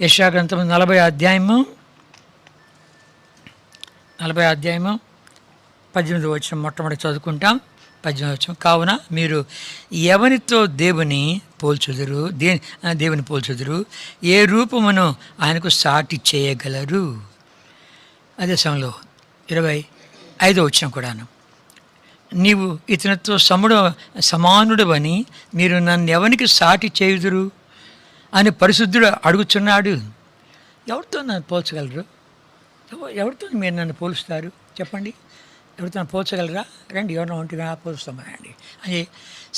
యెషయా గ్రంథం 40 అధ్యాయము 18 వచనం మొట్టమొదటి చదువుకుంటాం. 18 వచనం, కావున మీరు ఎవరితో దేవుని పోల్చుదురు, ఏ రూపమును ఆయనకు సాటి చేయగలరు. అదే సమయంలో 25 వచనం కూడాను, నీవు ఇతనితో సమానుడవని మీరు నన్ను ఎవరికి సాటి చేయుదురు అని పరిశుద్ధుడు అడుగుచున్నాడు. ఎవరితో నన్ను పోల్చగలరు? ఎవరితో మీరు నన్ను పోలుస్తారు చెప్పండి? ఎవరితో పోల్చగలరా? రండి, ఎవరైనా ఒంటిగా పోలుస్తామనండి అని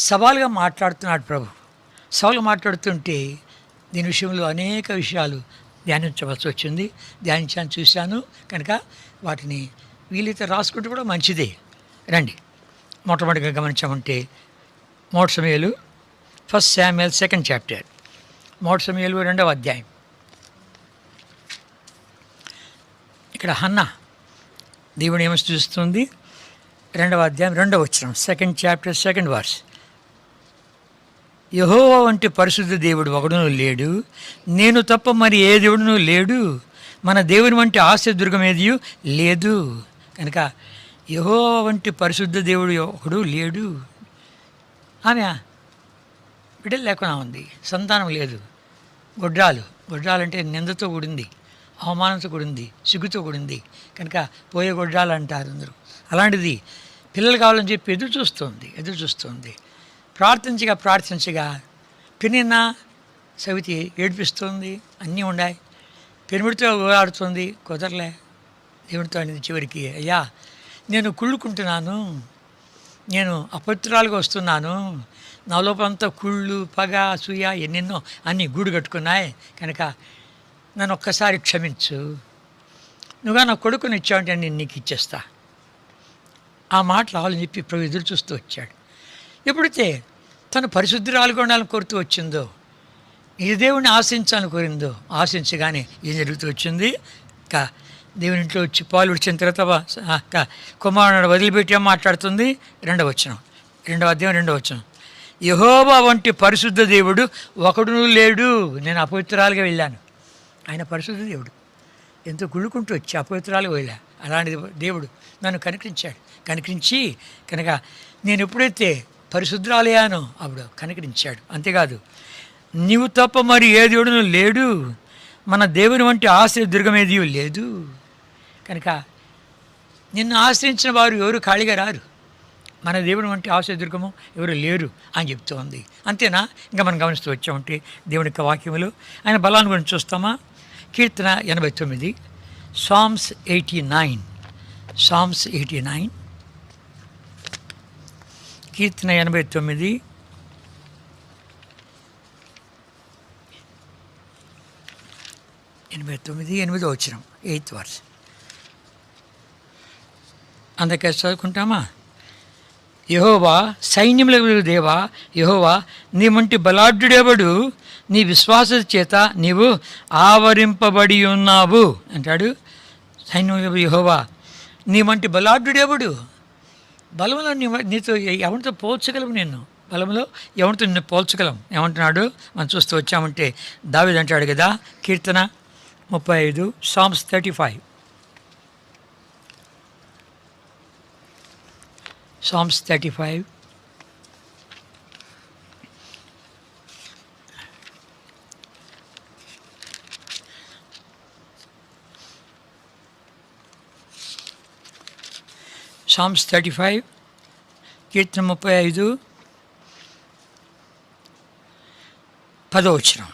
సవాలుగా మాట్లాడుతున్నాడు ప్రభు. సవాలుగా మాట్లాడుతుంటే దీని విషయంలో అనేక విషయాలు ధ్యానించవలసి వచ్చింది. ధ్యానించాను, చూశాను కనుక వాటిని వీలైతే రాసుకుంటే కూడా మంచిదే. రండి, మొట్టమొదటిగా గమనించామంటే 1 సమూయేలు 1 శామ్యూయల్ 2nd చాప్టర్, 1 సమూయేలు 2వ అధ్యాయం. ఇక్కడ హన్నా దేవుని ఏమో చూస్తుంది. 2వ అధ్యాయం 2వ వచనం, 2nd చాప్టర్ 2nd వర్స్. యెహోవా వంటి పరిశుద్ధ దేవుడు ఒకడును లేడు, నేను తప్ప మరి ఏ దేవుడును లేడు, మన దేవుని వంటి ఆశ్రయదుర్గం ఏది లేదు. కనుక యెహోవా వంటి పరిశుద్ధ దేవుడు ఒకడు లేడు. ఆమె బిడ్డలు లేకుండా ఉంది, సంతానం లేదు, గొడ్రాలంటే నిందతో కూడింది, అవమానంతో కూడింది, సిగ్గుతో కూడింది కనుక పోయే గొడ్రాలు అంటారు అందరూ. అలాంటిది పిల్లలు కావాలని చెప్పి ఎదురు చూస్తుంది. ప్రార్థించగా పెనిన్నా సవితి ఏడిపిస్తుంది, అన్నీ ఉన్నాయి. పెనిమిడితో ఓడాడుతుంది, కుదరలే. దేవుడితో అనేది చివరికి, అయ్యా నేను కుళ్ళుకుంటున్నాను, నేను అపవిత్రాలుగా వస్తున్నాను, నా లోపలంతా కుళ్ళు, పగ, అసూయ ఎన్నెన్నో అన్నీ గూడు కట్టుకున్నాయి కనుక నన్ను ఒక్కసారి క్షమించు, నువ్వుగా నా కొడుకుని ఇచ్చావంటే నేను నీకు ఇచ్చేస్తా. ఆ మాటలు రావాలని చెప్పి ప్రభు ఎదురు చూస్తూ వచ్చాడు. ఎప్పుడైతే తను పరిశుద్ధురాలుగా ఉండాలని కోరుతూ వచ్చిందో, ఈ దేవుడిని ఆశించాలని కోరిందో, ఆశించగానే ఏం జరుగుతూ వచ్చింది. ఇంకా దేవుని ఇంట్లో వచ్చి పాలు విడిచిన తర్వాత కుమారుడు వదిలిపెట్టి మాట్లాడుతుంది. 2వ వచనం, 2వ అధ్యాయం 2వ వచనం, యెహోవా వంటి పరిశుద్ధ దేవుడు ఒకడును లేడు. నేను అపవిత్రాలుగా వెళ్ళాను, ఆయన పరిశుద్ధ దేవుడు. ఎంతో గుళ్ళుకుంటూ వచ్చి అపవిత్రాలుగా వెళ్ళా. అలాంటి దేవుడు నన్ను కనికరించి కనుక నేను ఎప్పుడైతే పరిశుద్ధురాలయ్యానో అప్పుడు కనికరించాడు. అంతేకాదు, నీవు తప్ప మరి ఏ దేవుడును లేడు, మన దేవుని వంటి ఆశ్రయదుర్గం ఏది లేదు. కనుక నిన్ను ఆశ్రయించిన వారు ఎవరు ఖాళీగా రారు, మన దేవుని వంటి ఆశ్రయదుర్గము ఎవరు లేరు అని చెప్తూ ఉంది. అంతేనా? ఇంకా మనం గమనిస్తూ వచ్చామంటే దేవుని యొక్క వాక్యములు ఆయన బలాన్ని గురించి చూస్తామా? కీర్తన 89, సామ్స్ 89, కీర్తన 89 8వ వచనం, 8th వర్స్. అందుకే చదువుకుంటామా? యెహోవా సైన్యములకు దేవా, యెహోవా నీ వంటి బలాఢ్యుడెవడు, నీ విశ్వాస చేత నీవు ఆవరింపబడి ఉన్నావు అంటాడు. సైన్యములకు యెహోవా నీ వంటి బలాఢ్యుడెవడు, బలంలో నీతో ఎవరితో పోల్చగలవు? బలంలో ఎవరితో నిన్ను పోల్చగలం ఏమంటున్నాడు మనం చూస్తూ వచ్చామంటే దావీదు అంటాడు కదా, కీర్తన 35, సామ్స్ 35, సామ్స్ 35, సామ్స్ 35, కీర్తన 35, 10వ వచనం,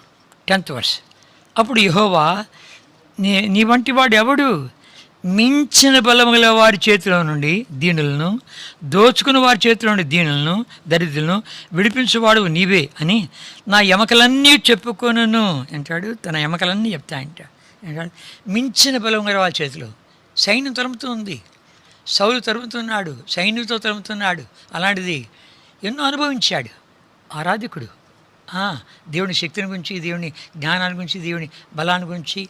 10th వర్స్. అప్పుడు యెహోవా నీ వంటి వాడు ఎవడు, మించిన బలము గల వారి చేతిలో నుండి దీనులను, దోచుకుని వారి చేతిలో నుండి దీనులను, దరిద్రులను విడిపించేవాడు నీవే అని నా ఎమకలన్నీ చెప్పుకొనును అంటాడు. తన ఎమకలన్నీ చెప్తాయంట. మించిన బలం గల వారి చేతిలో సైన్యం తరుముతుంది, సౌలు తరుముతున్నాడు, సైన్యంతో తరుముతున్నాడు. అలాంటిది ఎన్నో అనుభవించాడు ఆరాధకుడు. దేవుని శక్తిని గురించి, దేవుని జ్ఞానాన్ని గురించి, దేవుని బలాన్ని గురించి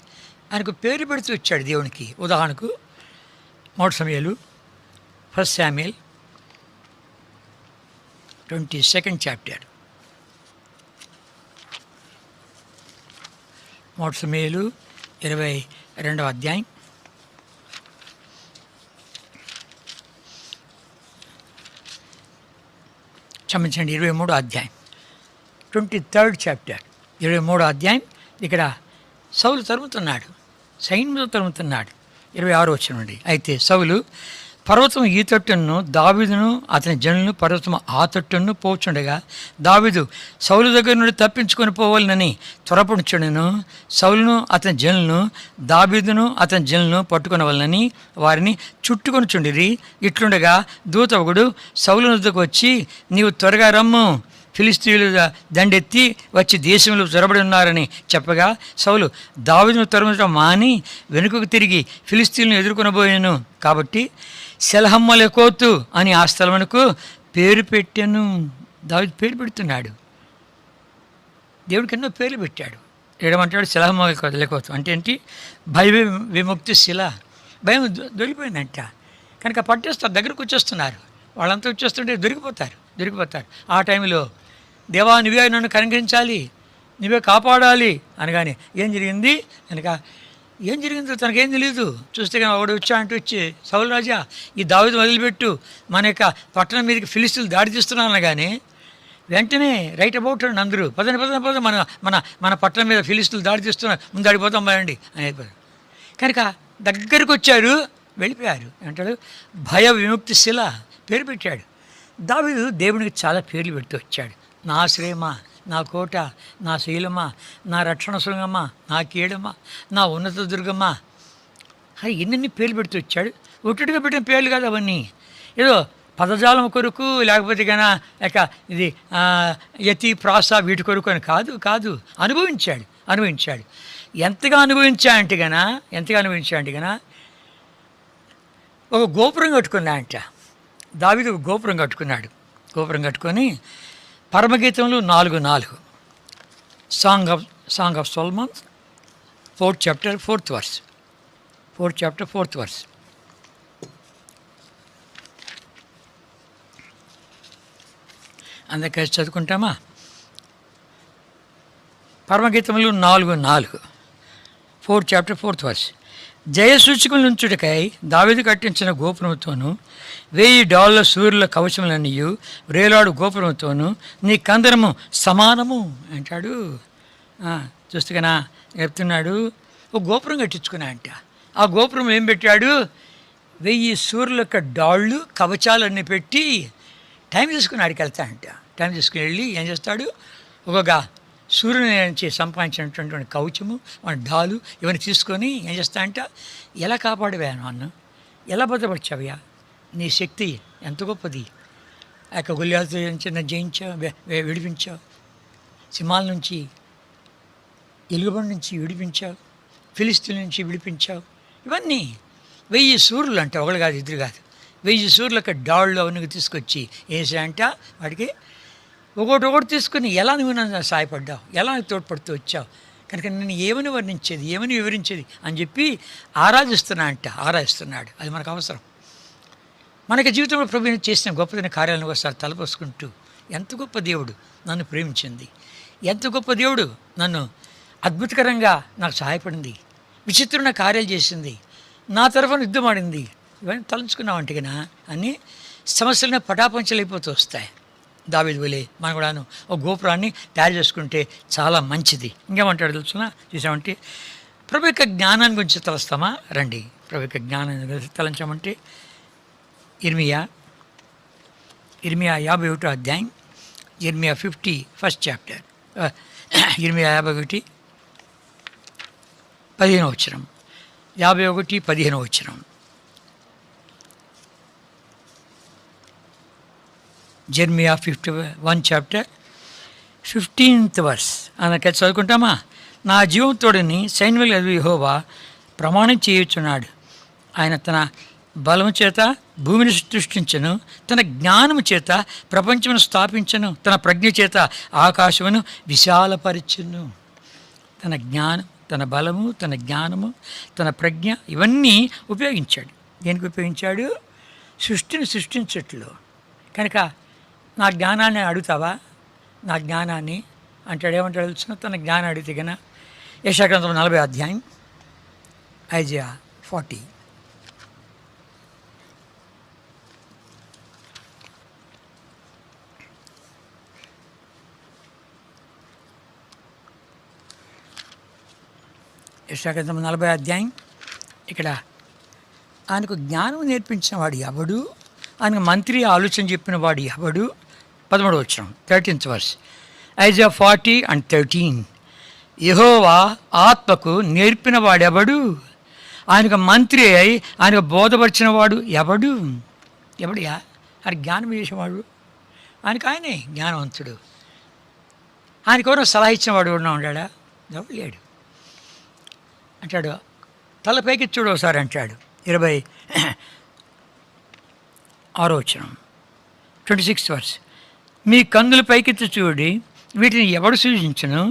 ఆయనకు పేరు పెడుతూ వచ్చాడు దేవునికి. ఉదాహరణకు 1 సమూయేలు 1 శామ్యూయల్ 22nd చాప్టర్, మొదటి సమూయేలు 22వ అధ్యాయం క్షమించండి 23వ అధ్యాయం 23rd చాప్టర్ 23వ అధ్యాయం. ఇక్కడ సౌలు తరుముతున్నాడు, సైన్యంతో తరుముతున్నాడు. 26వ వచనం నుండి. అయితే సౌలు పర్వతం ఈ తట్టును, దావీదును అతని జనులను పర్వతం ఆ తట్టును పోచుండగా, దావీదు సౌలు దగ్గర నుండి తప్పించుకొని పోవాలని త్వరపడుచుండెను. సౌలును అతని జనులను, దావీదును అతని జనులను పట్టుకొనవలనని వారిని చుట్టుకొని చుండిరి. ఇట్లుండగా దూత ఒకడు సౌలు వద్దకు వచ్చి, నీవు త్వరగా రమ్ము, ఫిలిస్తీయులు దండెత్తి వచ్చి దేశంలో చొరబడి ఉన్నారని చెప్పగా, సౌలు దావీదును తరుముటం మాని వెనుకకు తిరిగి ఫిలిస్తీయులను ఎదుర్కొనబోయాను. కాబట్టి సెలహమ్మలెకోతు అని ఆ స్థలమునకు పేరు పెట్టాను. దావీదు పేరు పెడుతున్నాడు. దేవుడికి ఎన్నో పేర్లు పెట్టాడు. ఏడమంటాడు సెలహమ్మలెకోతు అంటే ఏంటి? భయ విముక్తి శిల. భయం దొరికిపోయిందంట. కనుక పట్టేస్తారు, దగ్గరకు వచ్చేస్తున్నారు. వాళ్ళంతా వచ్చేస్తుంటే దొరికిపోతారు. ఆ టైంలో దేవా నువ్వే నన్ను కనికరించాలి, నువ్వే కాపాడాలి అనగానే ఏం జరిగింది కనుక ఏం జరిగిందో తనకేం తెలియదు. చూస్తే కానీ ఒకడు వచ్చి సౌలు రాజా ఈ దావీదు వదిలిపెట్టు, మన యొక్క పట్టణం మీదకి ఫిలిస్తీయులు దాడి తీస్తున్నాను అనగానే వెంటనే రైట్ అబౌట్ అండి అందరూ పద మన మన మన పట్టణం మీద ఫిలిస్తీయులు దాడి తీస్తున్నారు, ముందు దాడిపోతాం బాయండి అని అయిపోయారు. కనుక దగ్గరికి వచ్చారు, వెళ్ళిపోయారు. అంటాడు భయ విముక్తి శిల పేరు పెట్టాడు. దావీదు దేవునికి చాలా పేర్లు పెడుతూ వచ్చాడు. నా శ్రేమ, నా కోట, నా శైలమ, నా రక్షణ శృంగమ్మ, నా కీడమ్మ, నా ఉన్నత దుర్గమ్మ, అది ఎన్నెన్ని పేర్లు పెడుతూ వచ్చాడు. ఒట్టుగా పెట్టిన పేర్లు కాదు అవన్నీ, ఏదో పదజాలం కొరకు లేకపోతే కన్నా లేక ఇది యతి ప్రాస వీటి కొరకు అని కాదు అనుభవించాడు. ఎంతగా అనుభవించాడంటే గనా ఒక గోపురం కట్టుకున్నా అంట. దావీదు ఒక గోపురం కట్టుకొని పరమగీతంలో 4:4 song of Solomon 4th chapter 4th verse. అందుకే చదువుకుంటామా? పరమగీతంలో 4:4 4th chapter 4th verse. జయసూచికలు నుంచుటకై దావీదు కట్టించిన గోపురంతోను $1000 సూర్యుల కవచములన్నీయు వ్రేలాడు గోపురంతోను నీ కందరము సమానము అంటాడు. చూస్తున్నా చెప్తున్నాడు. ఒక గోపురం కట్టించుకున్నా అంట. ఆ గోపురం ఏం పెట్టాడు? 1000 సూర్యుల యొక్క డాళ్ళు కవచాలన్నీ పెట్టి టైం తీసుకుని ఆడికి వెళ్తా అంట. టైం తీసుకుని వెళ్ళి ఏం చేస్తాడు? ఒక్కొక్క సూర్యుని నుంచి సంపాదించినటువంటి కవచము, మన డాలు ఇవన్నీ తీసుకొని ఏం చేస్తా అంట, ఎలా కాపాడవా నన్ను, ఎలా భద్రపరిచావయ్యా, నీ శక్తి ఎంత గొప్పది, ఆ యొక్క గొల్లియాలతో జయించావు, విడిపించావు, సింహాల నుంచి ఎలుగుబండి నుంచి విడిపించావు, ఫిలిస్తీన్ల నుంచి విడిపించావు. ఇవన్నీ 1000 సూర్యులు అంట, ఒకళ్ళు కాదు ఇద్దరు కాదు, 1000 సూర్యులకు డాళ్ళు అవన్నీ తీసుకొచ్చి వేసాయంట. వాడికి ఒకటి తీసుకుని ఎలా నువ్వు నన్ను సహాయపడ్డావు, ఎలా నువ్వు తోడ్పడుతూ వచ్చావు, కనుక నేను ఏమని వర్ణించేది, ఏమని వివరించేది అని చెప్పి ఆరాధిస్తున్నాడు. అది మనకు అవసరం. మనకి జీవితంలో ప్రభుత్వం చేసిన గొప్పదైన కార్యాలను ఒకసారి తలపోసుకుంటూ, ఎంత గొప్ప దేవుడు నన్ను ప్రేమించింది, ఎంత గొప్ప దేవుడు నన్ను అద్భుతకరంగా నాకు సహాయపడింది, విచిత్రమైన కార్యాలు చేసింది, నా తరఫున యుద్ధం ఆడింది, ఇవన్నీ తలంచుకున్నామంటే కన్నా అన్నీ సమస్యలను పటాపంచలైపోతూ వస్తాయి. దావీదు వలె మనం కూడాను ఒక గోపురాన్ని తయారు చేసుకుంటే చాలా మంచిది. ఇంకేమంటాడు తెలుసునా? చూసామంటే ప్రభు యొక్క జ్ఞానాన్ని గురించి తలస్తామా? రండి, ప్రభు యొక్క జ్ఞానాన్ని గురించి తలంచామంటే ఇర్మియా 51వ అధ్యాయం, ఇర్మియా 51st chapter, ఇర్మియా 51 15వ వచనం, 51 15వ వచనం. జెర్మియా 51 chapter 15th verse అందుకని చదువుకుంటామా? నా జీవంతోడని సైన్యుల యెహోవా ప్రమాణం చేయుచున్నాడు. ఆయన తన బలము చేత భూమిని సృష్టించను, తన జ్ఞానము చేత ప్రపంచమును స్థాపించను, తన ప్రజ్ఞ చేత ఆకాశమును విశాలపరచును. తన జ్ఞానం, తన బలము, తన జ్ఞానము, తన ప్రజ్ఞ ఇవన్నీ ఉపయోగించాడు. దేనికి ఉపయోగించాడు? సృష్టిని సృష్టించట్లో. కనుక నా జ్ఞానాన్ని అడుగుతావా? నా జ్ఞానాన్ని అంటాడు. ఏమంటాడు తెలుసిన? తన జ్ఞానం అడిగితే గన యెషయా 40 అధ్యాయం, ఐజియా 40. యెషయా 40 అధ్యాయం. ఇక్కడ ఆయనకు జ్ఞానం నేర్పించిన వాడు ఎవడు, ఆయనకు మంత్రి ఆలోచన చెప్పిన వాడు ఎవడు? 13వ వచనం, 13th verse. ఐజియా 40:13. యెహోవా ఆత్మకు నేర్పిన వాడెవడు, ఆయనకు మంత్రి అయి ఆయనకు బోధపరిచిన వాడు ఎవడు? ఎవడయా ఆయన జ్ఞానం చేసేవాడు? ఆయనే జ్ఞానవంతుడు. ఆయనకెవరో సలహా ఇచ్చినవాడు ఎవడన్నా ఉన్నాడా? ఎవడు లేడు. అంటాడు, తలపైకి చూడు ఒకసారి అంటాడు. 26వ వచనం, 26th verse. మీ కన్నుల పైకెత్తి చూడి, వీటిని ఎవడు సూచించును?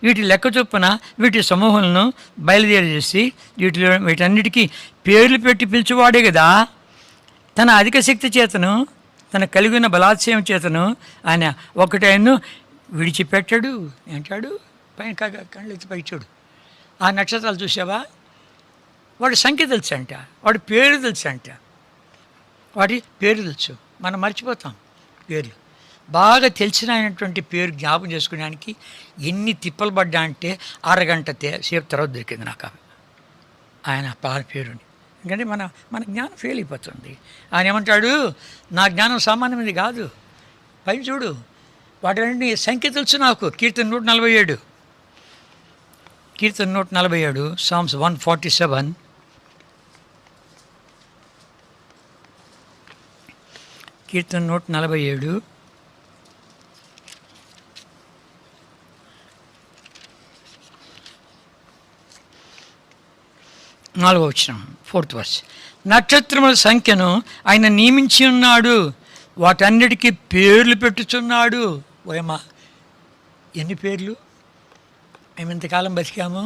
వీటి లెక్క చొప్పున వీటి సమూహాలను బయలుదేరజేసి వీటన్నిటికీ పేర్లు పెట్టి పిలిచేవాడే కదా. తన అధిక శక్తి చేతను, తన కలిగిన బలాత్సయం చేతను ఆయన ఒకటైను విడిచిపెట్టాడు అంటాడు. పైన కళ్ళు ఎత్తి పైకి చూడు, ఆ నక్షత్రాలు చూసావా? వాడి సంఖ్య తెలుసు అంట, వాడి పేరు తెలుసు అంట. వాడి పేరు తెలుసు, మనం మర్చిపోతాం పేర్లు. బాగా తెలిసినటువంటి పేరు జ్ఞాపకం చేసుకోవడానికి ఎన్ని తిప్పలు పడ్డా అంటే అరగంట సేపు తర్వాత దొరికింది నాకు ఆయన పేరుని. ఎందుకంటే మన జ్ఞానం ఫెయిల్ అయిపోతుంది. ఆయన ఏమంటాడు, నా జ్ఞానం సామాన్యమైనది కాదు. పైన చూడు, వాటి సంఖ్య తెలుసు నాకు. కీర్తన 147, కీర్తన 147, Psalms 147. కీర్తన 147, 4వ వచనం, 4th verse. నక్షత్రముల సంఖ్యను ఆయన నియమించి ఉన్నాడు, వాటన్నిటికీ పేర్లు పెట్టుచున్నాడు. ఓయమ్మా, ఎన్ని పేర్లు! మేము ఇంతకాలం బతికాము.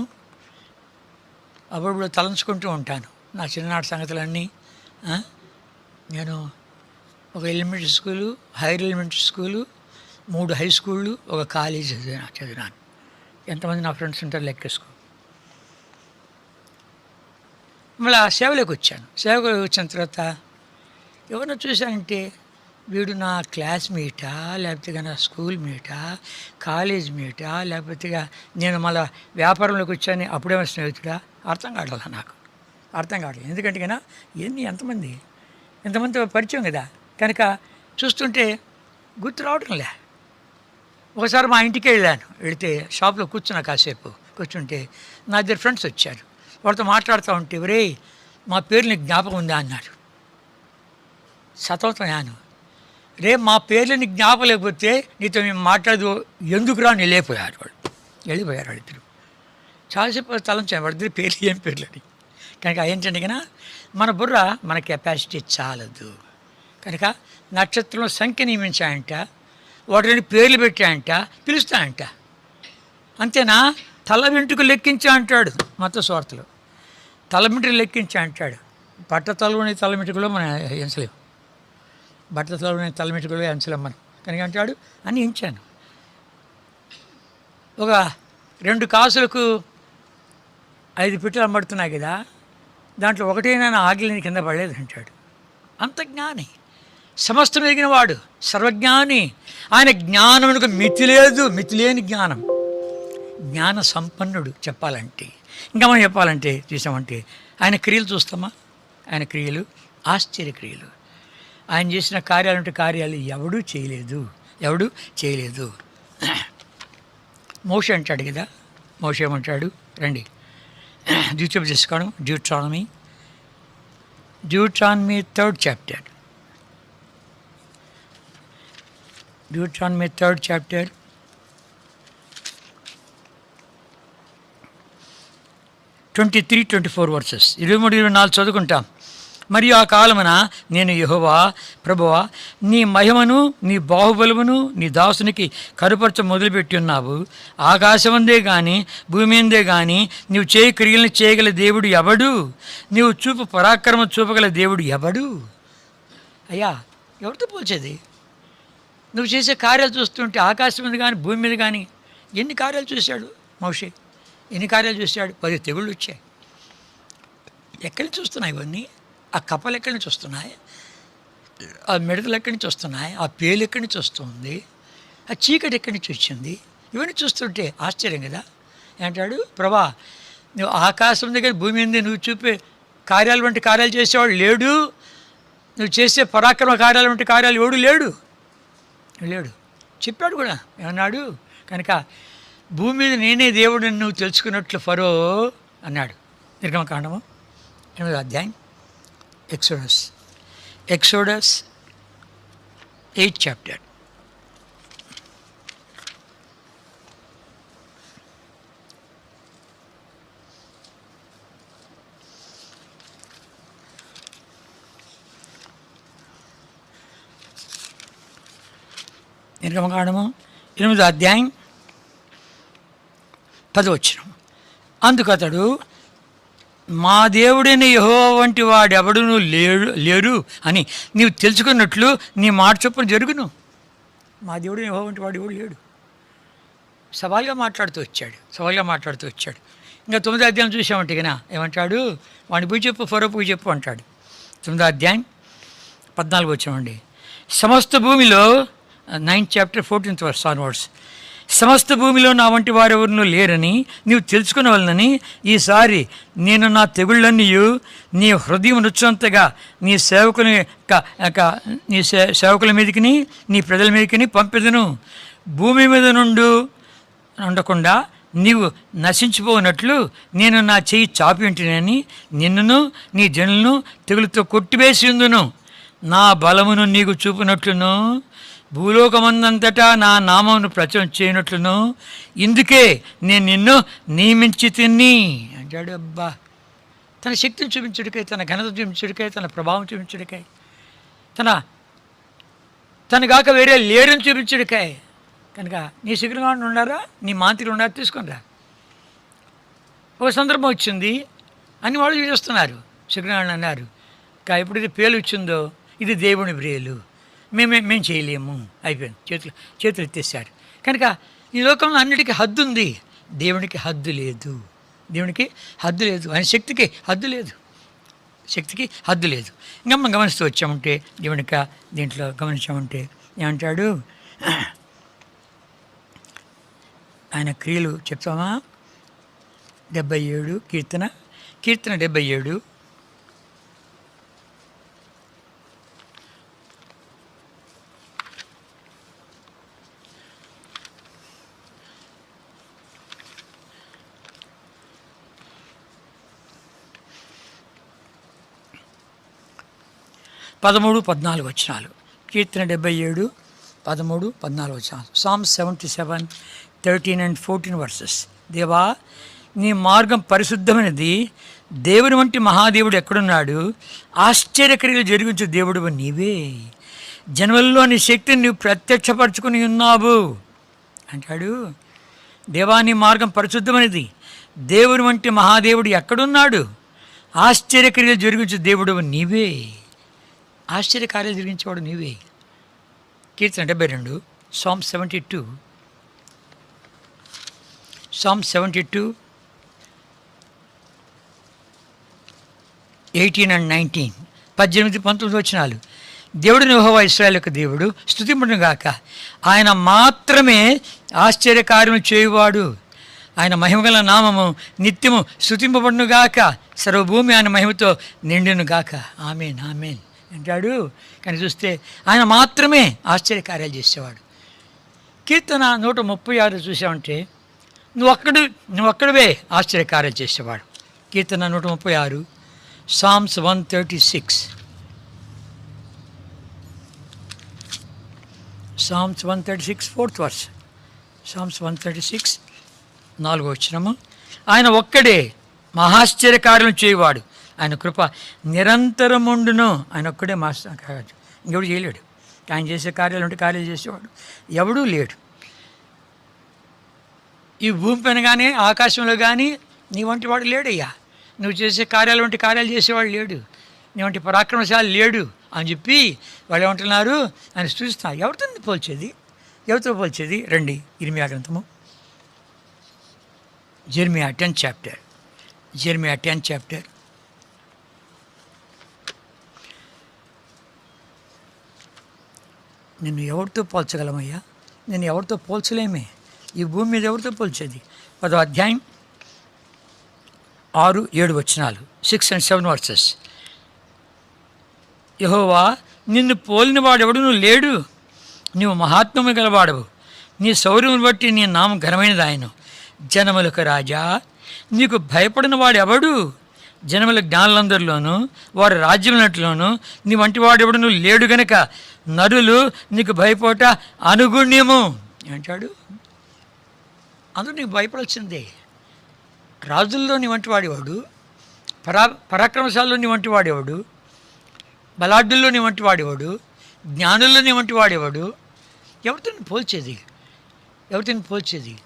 అప్పుడప్పుడు తలంచుకుంటూ ఉంటాను నా చిన్ననాటి సంగతులన్నీ. నేను ఒక elementary school, hire elementary school, 3 high స్కూళ్ళు, ఒక కాలేజ్ చదివినాను. ఎంతమంది నా ఫ్రెండ్స్ ఉంటారు లెక్కేసుకో. మళ్ళీ సేవలోకి వచ్చాను. సేవలోకి వచ్చిన తర్వాత ఎవరినో చూశానంటే, వీడు నా క్లాస్మేటా, లేకపోతే నా స్కూల్ మేటా, కాలేజ్ మేటా, లేకపోతే నేను మళ్ళీ వ్యాపారంలోకి వచ్చాను అప్పుడేమో స్నేహితుడా? అర్థం కావట్లేదు నాకు, అర్థం కావట్లేదు. ఎందుకంటే కన్నా ఎంతమంది పరిచయం కదా, కనుక చూస్తుంటే గుర్తు రావడంలే. ఒకసారి మా ఇంటికి వెళితే షాప్లో కూర్చున్నా, కాసేపు కూర్చుంటే నా ఇద్దరు ఫ్రెండ్స్ వచ్చారు. వాళ్ళతో మాట్లాడుతూ ఉంటే, ఒరే మా పేరు నీకు జ్ఞాపకం ఉందా అన్నారు. సతమతమయ్యాను. రేపు మా పేర్లు నీకు జ్ఞాపకం లేకపోతే నీతో మేము మాట్లాడదు ఎందుకురా అని వెళ్ళిపోయారు వాళ్ళిద్దరు. చాలాసేపు తలంచాను వాళ్ళిద్దరు పేర్లు ఏం పేర్లు అని. కనుక ఏంటంటే కన్నా మన బుర్ర మన కెపాసిటీ చాలదు. కనుక నక్షత్రం సంఖ్య నియమించాయంట, వాటిని పేర్లు పెట్టాయంట, పిలుస్తాయంట. అంతేనా? తల వెంట్రుకు లెక్కించా అంటాడు మత్తయి సువార్తలో. తల వెంట్రుకు లెక్కించా అంటాడు. బట్టతలలోని తల వెంట్రుకలో మనం ఎంచలేము, బట్టతలలోని తల వెంట్రుకలో ఎంచలేము మనం. కనుక అంటాడు అని ఎంచాను. ఒక 2 కాసులకు 5 పిట్టలు అమ్మడుతున్నాయి కదా, దాంట్లో ఒకటైనా ఆగిలిని కింద పడలేదు అంటాడు. అంత జ్ఞాని, సమస్తం ఎగిన వాడు, సర్వజ్ఞాని. ఆయన జ్ఞానమునకు మితిలేని జ్ఞానం, జ్ఞాన సంపన్నుడు చెప్పాలంటే. ఇంకా మనం చెప్పాలంటే చూసామంటే ఆయన క్రియలు చూస్తామా? ఆయన క్రియలు ఆశ్చర్యక్రియలు. ఆయన చేసిన కార్యాలు ఎవడూ చేయలేదు. మోషే అంటాడు కదా, మోషే ఏమంటాడు? రండి ద్వితీయోపదేశ చేసుకోవడం, Deuteronomy 3rd chapter. Deuteronomy 3rd chapter, 23-24 verses, 23-24 చదువుకుంటాం. మరియు ఆ కాలమున నేను యెహోవా ప్రభువా, నీ మహిమను నీ బాహుబలమును నీ దాసునికి కరుపరచ మొదలుపెట్టి ఉన్నావు. ఆకాశమందే కానీ భూమి అందే కానీ నీవు చేయి క్రియలను చేయగల దేవుడు ఎవడు? నీవు చూపు పరాక్రమం చూపగల దేవుడు ఎవడు? అయ్యా, ఎవరితో పోల్చేది? నువ్వు చేసే కార్యాలు చూస్తుంటే ఆకాశం మీద కానీ భూమి మీద కానీ ఎన్ని కార్యాలు చూశాడు మోషే. ఎన్ని కార్యాలు చూశాడు? 10 తెగుళ్ళు వచ్చాయి. ఎక్కడి నుంచి వస్తున్నాయి ఇవన్నీ? ఆ కప్పలు ఎక్కడి నుంచి వస్తున్నాయి? ఆ మిడతలు ఎక్కడి నుంచి వస్తున్నాయి? ఆ పేలు ఎక్కడి నుంచి వస్తుంది? ఆ చీకటి ఎక్కడి నుంచి వచ్చింది? ఇవన్నీ చూస్తుంటే ఆశ్చర్యం కదా. ఏమంటాడు? ప్రభా, నువ్వు ఆకాశం దగ్గర భూమి మీద నువ్వు చూపే కార్యాలు వంటి కార్యాలు చేసేవాడు లేడు, నువ్వు చేసే పరాక్రమ కార్యాలు వంటి కార్యాలు ఎవడు లేడు చెప్పాడు కూడా. ఏమన్నాడు? కనుక భూమి మీద నేనే దేవుడిని నువ్వు తెలుసుకున్నట్లు ఫరో అన్నాడు. నిర్గమకాండము 8వ అధ్యాయం, ఎక్సోడస్ 8th chapter. నిర్గమకాండము 8వ అధ్యాయం 10వ వచనం. అందుకు అతడు, మా దేవుడైన యెహోవా వంటి వాడెవడును లేరు అని నీవు తెలుసుకున్నట్లు నీ మాట చొప్పున జరుగును. మా దేవుడైన యెహోవా వంటి వాడు ఎవడు లేడు. సవాల్గా మాట్లాడుతూ వచ్చాడు. ఇంకా 9వ అధ్యాయం చూసామంటే కదా ఏమంటాడు? వాడిని పోయి చెప్పు, ఫరో పోయి చెప్పు అంటాడు. 9వ అధ్యాయం 14వ వచనం అండి. సమస్త భూమిలో 9th chapter 14th verse onwards. సమస్త భూమిలో నా వంటి వారెవరునూ లేరని నీవు తెలుసుకునవలనని ఈసారి నేను నా తెగుళ్ళన్నీ నీ హృదయం రుచంతగా నీ సేవకుల మీదకి నీ ప్రజల మీదకి పంపెదను. భూమి మీద ఉండకుండా నీవు నశించిపోనట్లు నేను నా చెయ్యి చాపి ఉంటునని నిన్నును నీ జనులను తెగులుతో కొట్టివేసి ఉందును. నా బలమును నీకు చూపినట్లును భూలోకమందంతటా నా నామమును ప్రచురం చేయనట్లును ఇందుకే నేను నిన్ను నియమించి తిని అంటాడు. అబ్బా, తన శక్తిని చూపించుడికై, తన ఘనత చూపించుడికై, తన ప్రభావం చూపించుడికై, తనగాక వేరే లేరని చూపించుడికై. కనుక నీ శిఖరంగా ఉండారా, నీ మాంత్రికులు ఉండారా, తీసుకునిరా. ఒక సందర్భం వచ్చింది, అన్ని వాళ్ళు చేస్తున్నారు. శిఖరంగా అన్నారు, ఎప్పుడైతే పేలు వచ్చిందో ఇది దేవుని బ్రేలు, మేము చేయలేము, అయిపోయింది, చేతులు ఎత్తేసారు. కనుక ఈ లోకంలో అన్నిటికీ హద్దు ఉంది, దేవునికి హద్దు లేదు. ఆయన శక్తికి హద్దు లేదు. ఇంకా మనం గమనిస్తూ వచ్చామంటే దీంట్లో గమనించామంటే ఏమంటాడు? ఆయన క్రియలు చెప్తామా? 77 కీర్తన 77 13-14 వచనాలు. కీర్తన 77 13-14 వచనాలు. Psalm 77 13 and 14 verses. దేవా, నీ మార్గం పరిశుద్ధమైనది, దేవుని వంటి మహాదేవుడు ఎక్కడున్నాడు? ఆశ్చర్యక్రియలు జరిగించు దేవుడు నీవే, జన్మల్లో నీ శక్తిని నువ్వు ప్రత్యక్షపరచుకుని ఉన్నావు అంటాడు. దేవా, నీ మార్గం పరిశుద్ధమైనది, దేవుని వంటి మహాదేవుడు ఎక్కడున్నాడు? ఆశ్చర్యక్రియలు జరిగించు దేవుడు నీవే, ఆశ్చర్యకార్యాలు జరిగించేవాడు నీవే. కీర్తన 72 Psalm 72 18 and 19 18-19 వచనాలు. దేవుడిని యెహోవా ఇశ్రాయేలు యొక్క దేవుడు స్తుతింపడును గాక. ఆయన మాత్రమే ఆశ్చర్యకార్యము చేయువాడు. ఆయన మహిమగల నామము నిత్యము స్తుతింపబడును గాక. సర్వభూమి ఆయన మహిమతో నిండును గాక. ఆమేన్ ఆమేన్ అంటాడు. కానీ చూస్తే ఆయన మాత్రమే ఆశ్చర్యకార్యాలు చేసేవాడు. కీర్తన 136 చూసామంటే నువ్వు ఒక్కడివే ఆశ్చర్యకార్యాలు చేసేవాడు. కీర్తన 136 Psalms 136 Psalms 136 4th verse. Psalms 136 4వ వచనము. ఆయన ఒక్కడే మహాశ్చర్యకార్యం చేయవాడు, ఆయన కృప నిరంతరముండును. ఆయన ఒక్కడే మాస్టర్, ఇంకెవడు చేయలేడు. ఆయన చేసే కార్యాలు ఉంటే కార్యాలు చేసేవాడు ఎవడూ లేడు. ఈ భూమి పైన కానీ ఆకాశంలో కానీ నీ వంటి వాడు లేడయ్యా. నువ్వు చేసే కార్యాలు వంటి కార్యాలు చేసేవాడు లేడు, నీ వంటి పరాక్రమశాలి లేడు అని చెప్పి వాళ్ళు ఏమంటున్నారు? ఆయన స్తుతిస్తున్నారు. ఎవరితో పోల్చేది? రండి, ఇర్మియా గ్రంథము Jeremiah 10th chapter. Jeremiah 10th chapter. నిన్ను ఎవరితో పోల్చగలమయ్యా? నేను ఎవరితో పోల్చలేమే. ఈ భూమి మీద ఎవరితో పోల్చేది? 10వ అధ్యాయం 6-7 వచనాలు, 6 and 7 verses. యెహోవా, నిన్ను పోలిన వాడెవడునూ లేడు. నీవు మహాత్మ్యము గలవాడవు. నీ శౌర్యమును బట్టి నీ నామం ఘనమైనది ఆయన. జనములకు రాజా, నీకు భయపడిన వాడు ఎవడు? జనముల జ్ఞానులందరిలోనూ వారి రాజ్యములన్నిటిలోనూ నీ వంటి వాడెవడునూ లేడు గనక నరులు నీకు భయపోట అనుగుణ్యము అంటాడు. అందరూ నీకు భయపడాల్సిందే. రాజుల్లో నీ వంటి వాడేవాడు, పరాక్రమశాలలో నీ వంటి వాడేవాడు, బలాఢ్యుల్లో నీ వంటి వాడేవాడు, జ్ఞానుల్లో నీ వంటి వాడేవాడు. ఎవరితో పోల్చేది? ఎవరితో పోల్చేది?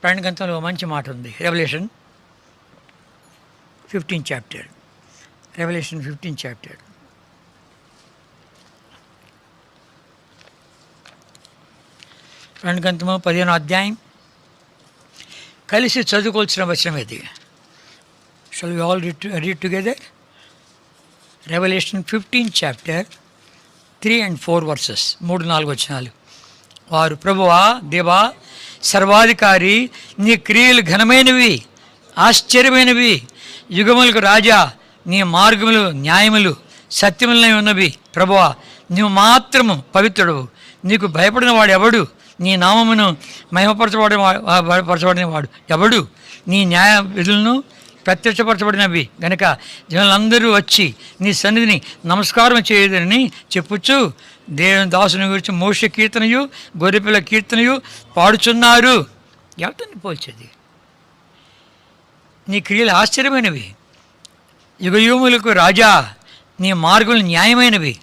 ప్రయాణ గ్రంథంలో మంచి మాట ఉంది. Revolution 15th chapter. Revolution 15th chapter. ప్రయాణ గ్రంథము 15వ అధ్యాయం. కలిసి చదువుకోవాల్సిన వచనం ఇది. Shall we all read together? Revelation 15th chapter 3 and 4 verses. 3-4 వచనాలు. వారు, ప్రభువా, దేవా, సర్వాధికారి, నీ క్రియలు ఘనమైనవి, ఆశ్చర్యమైనవి. యుగములకు రాజా, నీ మార్గములు న్యాయములు సత్యములై ఉన్నవి. ప్రభువా, నీవు మాత్రము పవిత్రుడు. నీకు భయపడిన వాడు ఎవడు? నీ నామమును మహిమపరచబడిన వాడు ఎవడు? నీ న్యాయ విధులను ప్రత్యక్షపరచబడినవి గనక జనులందరూ వచ్చి నీ సన్నిధిని నమస్కారం చేయదని చెప్పుచ్చు దేవుని దాసుని గురించి మోషే కీర్తనయు గొర్రెపిల్ల కీర్తనయు పాడుచున్నారు. ఎవరిని పోల్చేది? నీ క్రియలు ఆశ్చర్యమైనవి, యుగయుగములకు రాజా, నీ మార్గములు న్యాయమైనవి,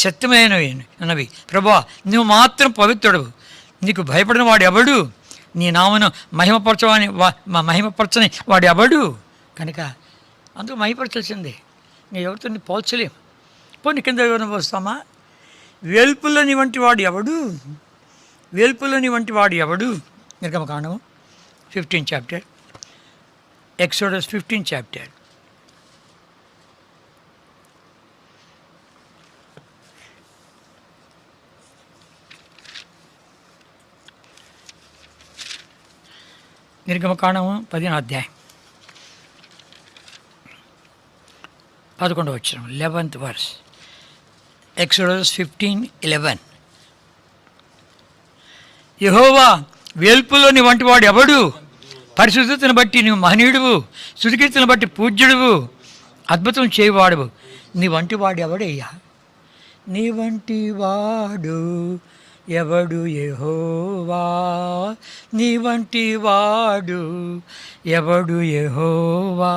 సత్యమైనవి అన్నవి. ప్రభువా, నువ్వు మాత్రం పవిత్రుడు. నీకు భయపడిన వాడు ఎవడు? నీ నామను మహిమపరచని వాడు ఎవడు? కనుక అందుకు మహిమపరచాల్సిందే. నీ ఎవరితో పోల్చలేం. పోనీ కింద ఎవరిని పోస్తామా? వేల్పులని వంటి వాడు ఎవడు? వేల్పులని వంటి వాడు ఎవడు? నిర్గమకాండము 15th chapter. Exodus 15th chapter. నిర్గమకాండము 15వ అధ్యాయం 11వ వచనం, 11th verse. ఎక్సోడస్ 15:11. యెహోవా, వేల్పులోని వంటి వాడు ఎవడు? పరిశుద్ధతను బట్టి నీవు మహనీయుడువు, స్తుతికీర్తనను బట్టి పూజ్యుడువు, అద్భుతం చేయవాడువు. నీ వంటి వాడు ఎవడయ్యా? నీ వంటి వాడు ఎవడు? యెహోవా, నీ వంటి వాడు ఎవడు? యెహోవా,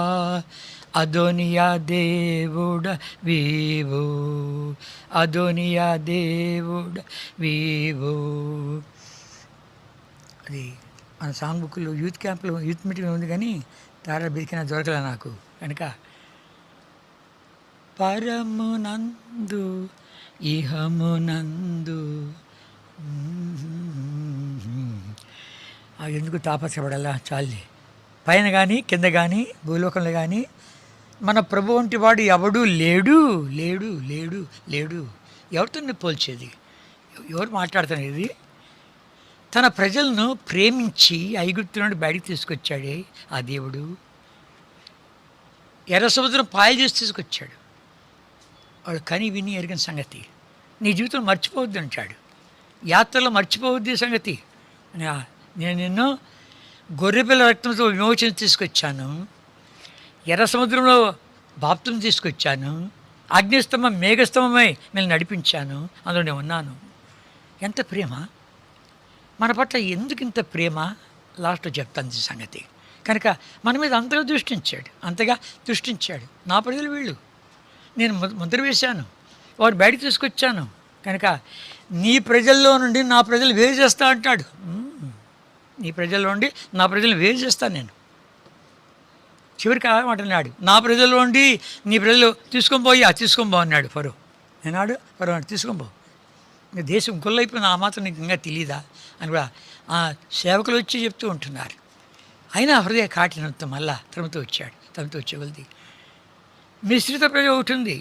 అదోనియా దేవుడ వీవు, అదోనియా దేవుడ వీవు. అది మన సాంగ్ బుక్లో యూత్ క్యాంప్లో యూత్ మీటింగ్ ఉంది, కానీ తారా బతికిన దొరకలే నాకు. కనుక పరమునందు ఇహమునందు ఎందుకు తాపత్రపడాలా? చాలే. పైన కానీ కింద కానీ భూలోకంలో కానీ మన ప్రభు వంటి వాడు ఎవడు లేడు, లేడు, లేడు, లేడు. ఎవరితో పోల్చేది? ఎవరు మాట్లాడుతున్నారు? ఇది తన ప్రజలను ప్రేమించి ఐగుప్తు నుండి బయటికి తీసుకొచ్చాడే ఆ దేవుడు. ఎర్ర సముద్రం పాయలు చేసి తీసుకొచ్చాడు. వాడు కని విని ఎరిగిన సంగతి నీ జీవితంలో మర్చిపోవద్దు అంటాడు. యాత్రలో మర్చిపోవద్దు ఈ సంగతి. నేను నిన్ను గొర్రెపిల్ల రక్తంతో విమోచన తీసుకొచ్చాను, ఎర్ర సముద్రంలో బాప్తం తీసుకొచ్చాను, అగ్నిస్తంభం మేఘస్తంభమై నేను నడిపించాను, అందులో నేను ఉన్నాను. ఎంత ప్రేమ మన పట్ల! ఎందుకు ఇంత ప్రేమ? లాస్ట్లో చెప్తాను ఈ సంగతి. కనుక మన మీద అంతగా దృష్టించాడు. నా ప్రజలు వీళ్ళు, నేను ముద్ర వేశాను, వారు బయటకు తీసుకొచ్చాను. కనుక నీ ప్రజల్లో నుండి నా ప్రజలు వేరు చేస్తా అంటాడు. నీ ప్రజల్లో నుండి నా ప్రజలను వేరు చేస్తాను నేను. చివరికి అంటున్నాడు, నా ప్రజల్లో నుండి నీ ప్రజలు తీసుకొని పో అన్నాడు ఫరో. ఏనాడు ఫరో అన్నాడు, తీసుకొని పో. ఇంకా దేశం గొల్లైపోయిన ఆ మాత్రం నీకు ఇంకా తెలీదా అని కూడా ఆ సేవకులు వచ్చి చెప్తూ ఉంటున్నారు. అయినా హృదయ కాఠినంతో మళ్ళా తమతో వచ్చాడు. తమతో వచ్చేవలది మిశ్రిత ప్రజ ఒకటి ఉంది.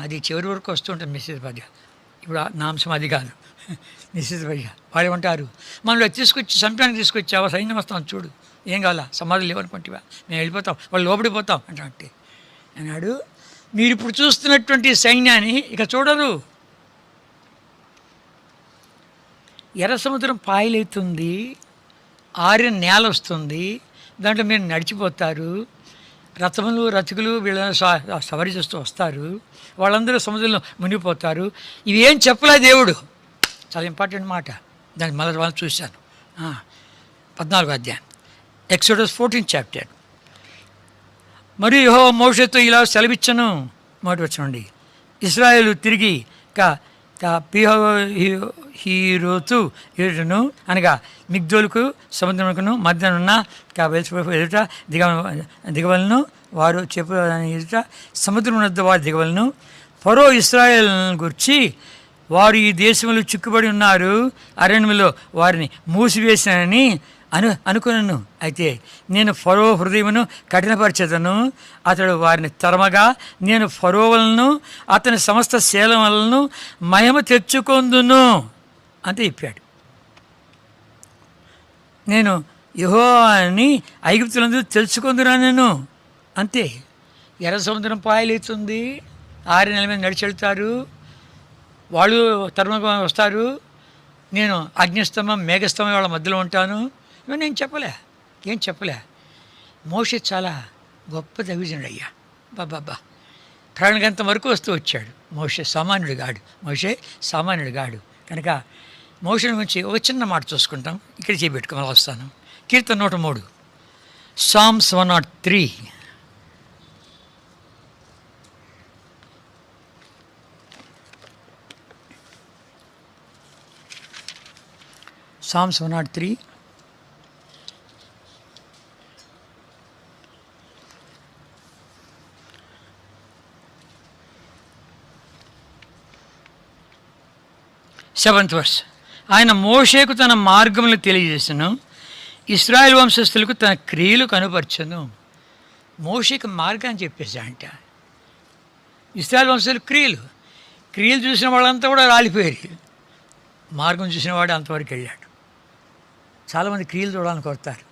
అది చివరి వరకు వస్తూ ఉంటుంది మిశ్రిత ప్రజ. ఇప్పుడు నా అంశం అది కాదు. మిశ్రిత ప్రజ వాళ్ళు ఏమంటారు, మనలో తీసుకొచ్చి చంపడానికి తీసుకొచ్చావా, సైన్యం వస్తాం చూడు, ఏం కావాలా, సమాధులు లేవనుకుంటేవా, మేము వెళ్ళిపోతాం, వాళ్ళు లోపడిపోతాం అంటే అన్నాడు. మీరు ఇప్పుడు చూస్తున్నటువంటి సైన్యాన్ని ఇక చూడరు. ఎర్ర సముద్రం పాయలవుతుంది, ఆరిన నేల వస్తుంది, దాంట్లో మీరు నడిచిపోతారు. రథములు రథకులు వీళ్ళని సవారీ చేస్తూ వస్తారు, వాళ్ళందరూ సముద్రంలో మునిగిపోతారు. ఇవేం చెప్పలే దేవుడు. చాలా ఇంపార్టెంట్ మాట. దాన్ని మొదటి వాళ్ళు చూశాను. 14వ అధ్యాయం, ఎక్సోడస్ 14th చాప్టర్. మరియు యెహోవా మోషేతో ఇలా సెలవిచ్చను. మాట వచ్చండి, ఇశ్రాయేలు తిరిగి హీరోతు ఎదుటను అనగా మిగ్దోలుకు సముద్రమునకును మధ్యనున్న ఎదుట దిగవలను, వారు చెప్పు ఎదుట సముద్రం వద్ద వారు దిగవలను. ఫరో ఇశ్రాయేలును గురించి, వారు ఈ దేశంలో చిక్కుబడి ఉన్నారు, అరణ్యంలో వారిని మూసివేశానని అనుకున్నాను. అయితే నేను ఫరో హృదయమును కఠినపరిచేదను, అతడు వారిని తరమగా నేను ఫరో వలను అతని సమస్త శీలం వలను మహిమ తెచ్చుకొందును అంతే చెప్పాడు. నేను యెహోవా అని ఐగుప్తులందు తెలుసుకొందురా నేను, అంతే. ఎర్ర సముద్రం పాయలవుతుంది, 6 నెలల మీద నడిచి వెళ్తారు, వాళ్ళు తరుముగా వస్తారు, నేను అగ్నిస్తంభం మేఘస్తంభం వాళ్ళ మధ్యలో ఉంటాను. ఇవన్నీ ఏం చెప్పలే. మోషే చాలా గొప్ప దైవజనుడు అయ్యా. బాబా ప్రాణగంతం వరకు వస్తూ వచ్చాడు. మోషే సామాన్యుడు గాడు కనుక మోషే గురించి ఒక చిన్న మాట చూసుకుంటాం. ఇక్కడ చేపెట్టుకోమని వస్తాను. కీర్తన 103, Psalms 103. Psalms 103. Seventh verse. ఆయన మోషేకు తన మార్గములు తెలియజేసను, ఇశ్రాయేల్ వంశస్థులకు తన క్రియలు కనుపరచను. మోషేకు మార్గాన్ని చెప్పేశాడంట. ఇశ్రాయేల్ వంశస్థులు క్రియలు చూసిన వాళ్ళంతా కూడా రాలిపోయారు, మార్గం చూసిన వాడు అంతవరకు వెళ్ళాడు. చాలామంది క్రియలు చూడాలని కోరుతారు,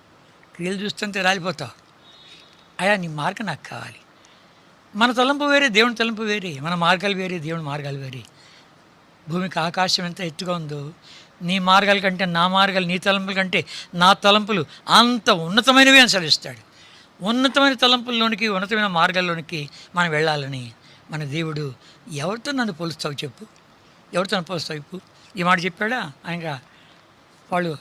క్రియలు చూస్తుంటే రాలిపోతావు. అయ్యా నీ మార్గం నాకు కావాలి. మన తలంపు వేరే, దేవుని తలంపు వేరే, మన మార్గాలు వేరే, దేవుని మార్గాలు వేరే. భూమికి ఆకాశం ఎంత ఎత్తుగా ఉందో, నీ మార్గాల కంటే నా మార్గాలు, నీ తలంపుల కంటే నా తలంపులు అంత ఉన్నతమైనవి అని సెలవిస్తాడు. ఉన్నతమైన తలంపుల్లోనికి, ఉన్నతమైన మార్గాల్లోనికి మనం వెళ్ళాలని మన దేవుడు. ఎవరితో నన్ను పోలుస్తావు చెప్పు, ఈ మాట చెప్పాడా ఆయన. వాళ్ళు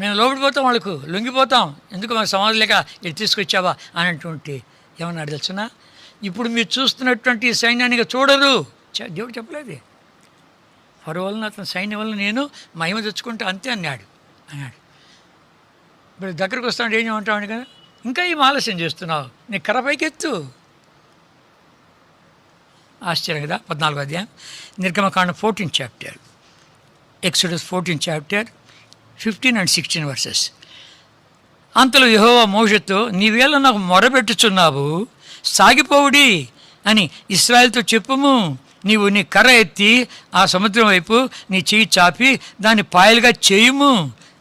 మేము లోపడిపోతాం, వాళ్ళకు లొంగిపోతాం, ఎందుకు మన సమాధి లేక ఇది తీసుకొచ్చావా అని అంటుంటే ఏమన్నాడు తెలుసునా? ఇప్పుడు మీరు చూస్తున్నటువంటి సైన్యాన్ని చూడరు. దేవుడు చెప్పలేదు, ఫరో వలన అతని సైన్యం వల్ల నేను మహిమ తెచ్చుకుంటా అంతే అన్నాడు. ఇప్పుడు దగ్గరకు వస్తాడు, ఏం చేయమంటావు కదా, ఇంకా ఏం ఆలస్యం చేస్తున్నావు, నీ కర్ర పైకెత్తు. ఆశ్చర్యం కదా. 14వ అధ్యాయం, నిర్గమకాండం 14th chapter, exodus 14th chapter 15 and 16 versus. అంతలో యెహోవా మోషేతో, నీవేళ నాకు మొరపెట్టుచున్నావు, సాగిపోవుడి అని ఇశ్రాయేలుతో చెప్పుము. నీవు నీ కర్ర ఎత్తి ఆ సముద్రం వైపు నీ చెయ్యి చాపి దాన్ని పాయలుగా చేయుము.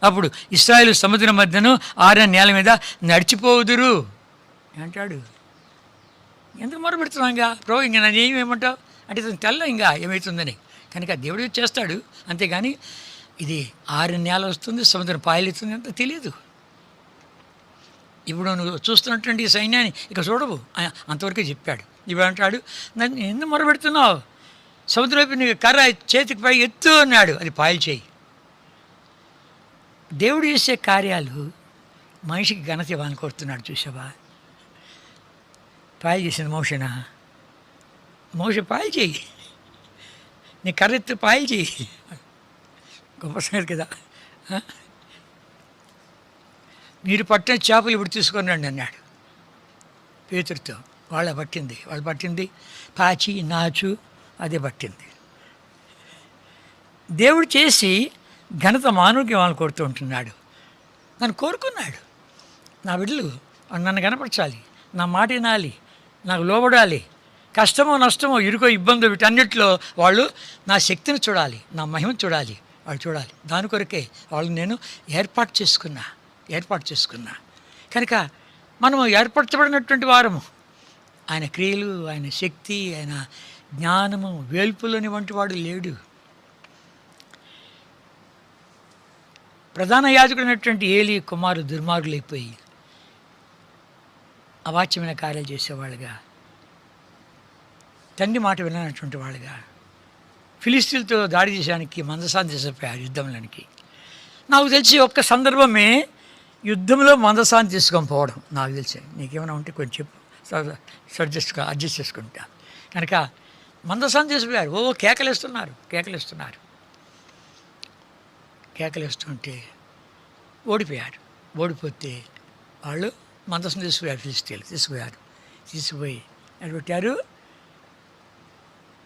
అప్పుడు ఇశ్రాయేలు సముద్రం మధ్యను ఆరిన నేల మీద నడిచిపోవుదురు అంటాడు. ఎందుకు మొరపెడుతున్నాం ఇంకా ప్రభు, ఇంకా నన్ను ఏమంటావు అంటే తెల్ల ఇంకా ఏమవుతుందని. కనుక దేవుడు చేస్తాడు అంతేగాని ఇది 6 నెలలు వస్తుంది, సముద్రం పాయలుతుంది అంత తెలియదు. ఇప్పుడు నువ్వు చూస్తున్నటువంటి సైన్యాన్ని ఇక చూడవు, అంతవరకే చెప్పాడు. ఇప్పుడు అంటాడు, నన్ను ఎందుకు మొరపెడుతున్నావు, సముద్రం వైపు నీకు కర్ర చేతికి పై ఎత్తు అన్నాడు, అది పాయలు చేయి. దేవుడు చేసే కార్యాలు మనిషికి ఘనత ఇవ్వాలని కోరుతున్నాడు. చూసావా, పాయలు చేసింది మోషే పాయలు చేయి, నీ కర్ర ఎత్తు పాయలు చేయి. గొప్ప సంగతి కదా. మీరు పట్టిన చేపలు ఇప్పుడు తీసుకున్నాండి అన్నాడు పేతురుతో. వాళ్ళు పట్టింది పాచి నాచు, అదే పట్టింది. దేవుడు చేసి ఘనత మానవుడికి వాళ్ళని కోరుతూ ఉంటున్నాడు. నన్ను కోరుకున్నాడు. నా బిడ్డలు నన్ను కనపరచాలి, నా మాట వినాలి, నాకు లోబడాలి. కష్టమో నష్టమో ఇరుకో ఇబ్బంది వీటన్నిటిలో వాళ్ళు నా శక్తిని చూడాలి, నా మహిమను చూడాలి, వాళ్ళు చూడాలి. దాని కొరకే వాళ్ళు నేను ఏర్పాటు చేసుకున్నా. కనుక మనము ఏర్పరచబడినటువంటి వారము. ఆయన క్రియలు, ఆయన శక్తి, ఆయన జ్ఞానము, వేల్పులని వంటి వాడు లేడు. ప్రధాన యాజకుడైనటువంటి ఏలీ కుమారు దుర్మార్గులైపోయి అవాచ్యమైన కార్యాలు చేసేవాళ్ళుగా, తండ్రి మాట విననటువంటి వాళ్ళుగా, ఫిలిస్తీన్లతో దాడి చేసేదానికి మందసాన్ని తీసుకుపోయారు యుద్ధంలోనికి. నాకు తెలిసి ఒక్క సందర్భమే యుద్ధంలో మందసాన్ని తీసుకొని పోవడం నాకు తెలిసి. నీకేమైనా ఉంటే కొంచెం చెప్పు, అడ్జస్ట్ చేసుకుంటా. కనుక మందసాన్ని తీసుకుపోయారు. కేకలేస్తుంటే ఓడిపోయారు. ఓడిపోతే వాళ్ళు మందసం తీసుకుపోయారు, ఫిలిస్తీన్లు తీసుకుపోయి ఎక్కడ పెట్టారు?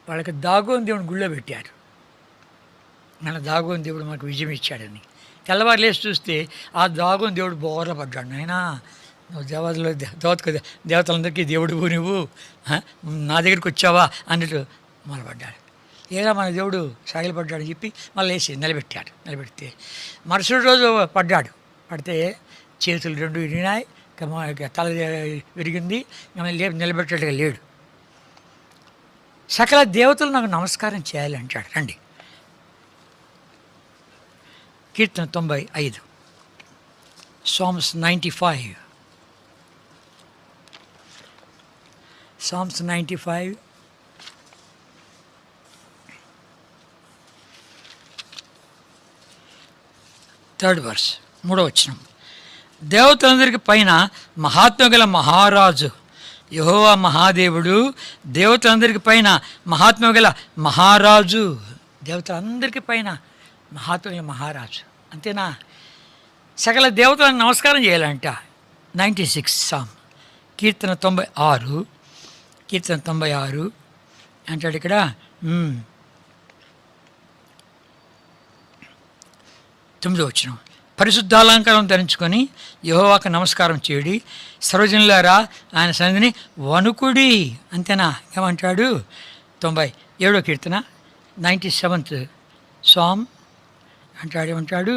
వాళ్ళకి దాగోని దేవుని గుళ్ళో పెట్టారు. మన దాగోని దేవుడు మనకు విజయం ఇచ్చాడని. తెల్లవారు లేచి చూస్తే ఆ దాగోని దేవుడు బోరపడ్డాడు. నాయనా, నువ్వు దేవతలందరికీ దేవుడు నువ్వు నా దగ్గరికి వచ్చావా అన్నట్టు మొదలుపడ్డాడు. ఏడా మన దేవుడు సాగిలపడ్డాడని చెప్పి మళ్ళీ వేసి నిలబెడితే మరుసటి రోజు పడితే చేతులు రెండు విరిగినాయి, తల విరిగింది, నిలబెట్టేట్టుగా లేడు. సకల దేవతలు నాకు నమస్కారం చేయాలి అంటాడు. రండి, కీర్తన 95, Psalms 95. Psalms 95, థర్డ్ వర్స్, 3వ వచనం. దేవతలందరికీ పైన మహాత్మ గల మహారాజు యెహోవా మహాదేవుడు, దేవతలందరికీ పైన మహాత్మ గల మహారాజు. దేవతలందరికీ పైన మహాత్మ గల మహారాజు. అంతేనా? సకల దేవతలను నమస్కారం చేయాలంట. 96 సామ్, కీర్తన 96 అంటాడు ఇక్కడ. 9వ వచనం. పరిశుద్ధాలంకారం ధరించుకొని యెహోవాకు నమస్కారం చేయుడి, సర్వజనులారా ఆయన సన్నిధిని వణుకుడి. అంతేనా? ఏమంటాడు? 97వ కీర్తన 97th సామ్ ఏమంటాడు?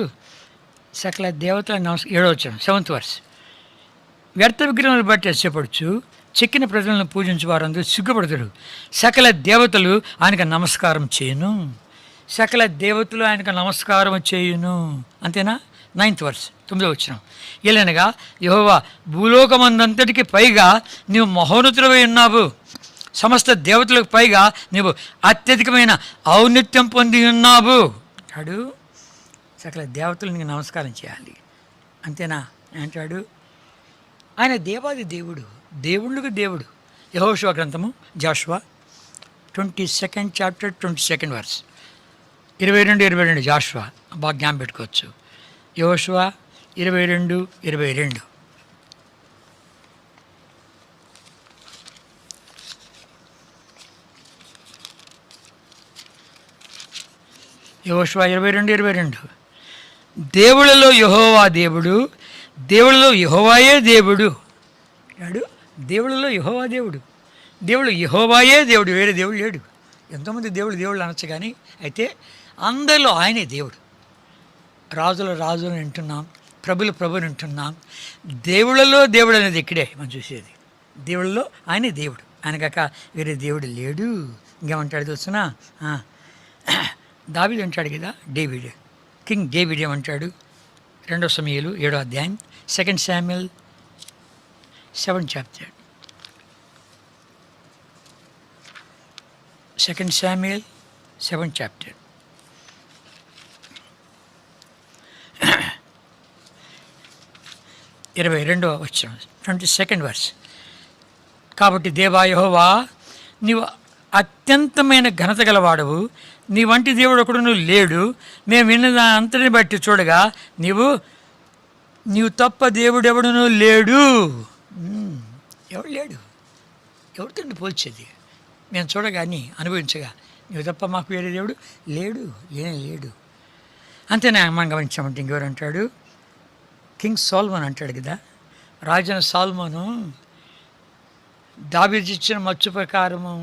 సకల దేవతల 7వ వచనం, 7th వర్స్. వ్యర్థ విగ్రహాలను బట్టి అస్యపడుచు చెక్కిన ప్రజలను పూజించు వారందరూ సిగ్గుపడతారు. సకల దేవతలు ఆయనకు నమస్కారం చేయును. సకల దేవతలు ఆయనకు నమస్కారం చేయును. అంతేనా? 9th వర్స్, 9వ వచనం. ఏలనగా యెహోవా భూలోకమందంతటికి పైగా నీవు మహోన్నతుడవై ఉన్నావు, సమస్త దేవతలకు పైగా నీవు అత్యధికమైన ఔన్నత్యం పొంది ఉన్నావు అంటాడు. సకల దేవతలు నీకు నమస్కారం చేయాలి. అంతేనా అంటాడు. ఆయన దేవాది దేవుడు, దేవుళ్ళకు దేవుడు. యెహోషువ గ్రంథము, Jashuva 22nd chapter 22nd verse, 22 Jashuva బాగా జ్ఞాపకం పెట్టుకోవచ్చు. యెహోషువ 22. యెహోషువ 22. దేవుళ్ళలో యెహోవా దేవుడు, దేవుళ్ళలో యెహోవాయే దేవుడు అన్నాడు. దేవుళ్ళలో యెహోవా దేవుడు, దేవుడు యెహోవాయే దేవుడు, వేరే దేవుడు లేడు. ఎంతోమంది దేవుళ్ళు అనొచ్చు, కానీ అయితే అందరిలో ఆయనే దేవుడు. రాజుల రాజుని వింటున్నాం, ప్రభుని వింటున్నాం. దేవుళ్ళలో దేవుడు అనేది ఇక్కడే మనం చూసేది. దేవుళ్ళలో ఆయనే దేవుడు, ఆయన కాక వేరే దేవుడు లేడు. ఇంకేమంటాడు తెలుసునా? దావీదు అంటాడు కదా, కింగ్ డేవిడ్ ఏమంటాడు? 2వ సమూయేలు 7వ అధ్యాయం, 2 Samuel 7th chapter, 2 Samuel 7th chapter. 22వ వచనం, 22nd వర్స్. కాబట్టి దేవా యెహోవా, నీవు అత్యంతమైన ఘనత గలవాడవు, నీ వంటి దేవుడు ఒకడును లేడు. మేము విన్న అంతటిని బట్టి చూడగా నీవు తప్ప దేవుడెవడునూ లేడు. ఎవడు లేడు? ఎవరితో పోల్చేది? మేము చూడగాని అనుభవించగా నీవు తప్ప మాకు వేరే దేవుడు లేడు. అంతేనా? మనం గమనించామంటే ఇంకెవరు అంటాడు? కింగ్ సోలమన్ అంటాడు కదా, రాజైన సాల్మోను దావీదు ఇచ్చిన మచ్చు ప్రకారము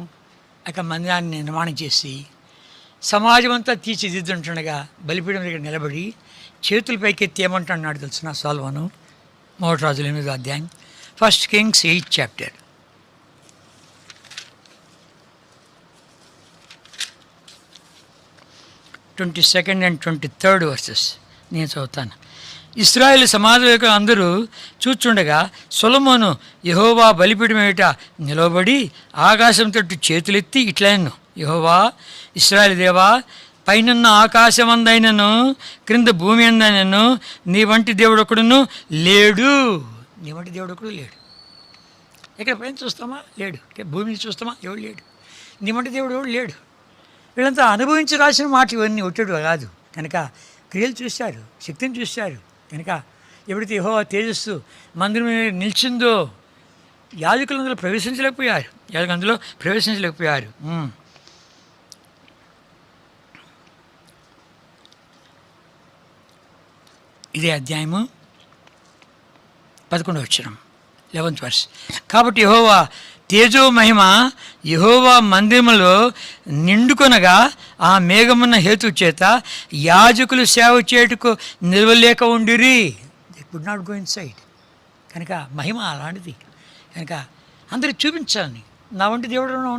మందిరాన్ని నిర్మాణం చేసి సమాజం అంతా తీర్చిదిద్దుంటుండగా బలిపీఠం దగ్గర నిలబడి చేతులు పైకెత్తి ఏమంటున్నాడు తెలిసిన సాల్మోను? 1 రాజుల 8వ అధ్యాయం, 1 Kings 8 chapter. 22nd and 23rd verses నేను చదువుతాను. ఇశ్రాయేల్ సమాజం అందరూ చూచుండగా సొలొమోను యెహోవా బలిపీఠం ఎదుట నిలబడి ఆకాశం తట్టు చేతులెత్తి ఇట్లనెను, యెహోవా ఇశ్రాయేలు దేవా, పైనున్న ఆకాశమందైనను క్రింద భూమి అందైనను నీ వంటి దేవుడు ఒకడును లేడు. నీ వంటి దేవుడు ఒకడు లేడు. ఇక్కడ పైన చూస్తామా? లేడు. భూమిని చూస్తామా? ఎవడు లేడు. నీ వంటి దేవుడు ఎవడు లేడు. వీళ్ళంతా అనుభవించి రాసిన మాటలు ఇవన్నీ ఒట్టడు కాదు కనుక క్రియలు చూశారు, శక్తిని చూశారు కనుక ఎప్పుడైతే యెహోవా తేజస్సు మందిరం మీద నిలిచిందో యాజకులు అందులో ప్రవేశించలేకపోయారు. ఇదే అధ్యాయము 11వ వచనం, 11th verse. కాబట్టి యెహోవా తేజో మహిమ యెహోవా మందిరములో నిండుకొనగా ఆ మేఘమున్న హేతు చేత యాజకులు సేవ చేయుటకు నిలవలేక ఉండిరి. They could not go in side. కనుక మహిమ అలాంటిది కనుక అందరికి చూపించాలని. నా వంటి దేవుడు ఎవరైనా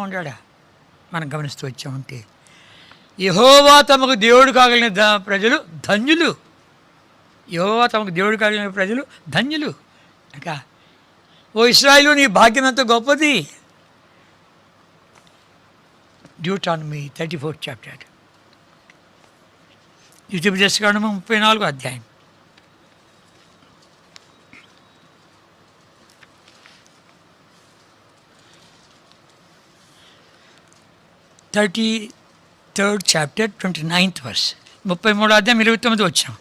ఉండాడా? మనం గమనిస్తూ వచ్చామంటే యెహోవా తమకు దేవుడు కాగలిగిన ప్రజలు ధన్యులు. కనుక ఓ ఇశ్రాయేలు, నీ భాగ్యం ఎంతో గొప్పది. డ్యూటానమీ 34th chapter, ద్వితీయోపదేశకాండము 34వ అధ్యాయం. third chapter 29th verse, 33వ అధ్యాయం 29వ వచనం.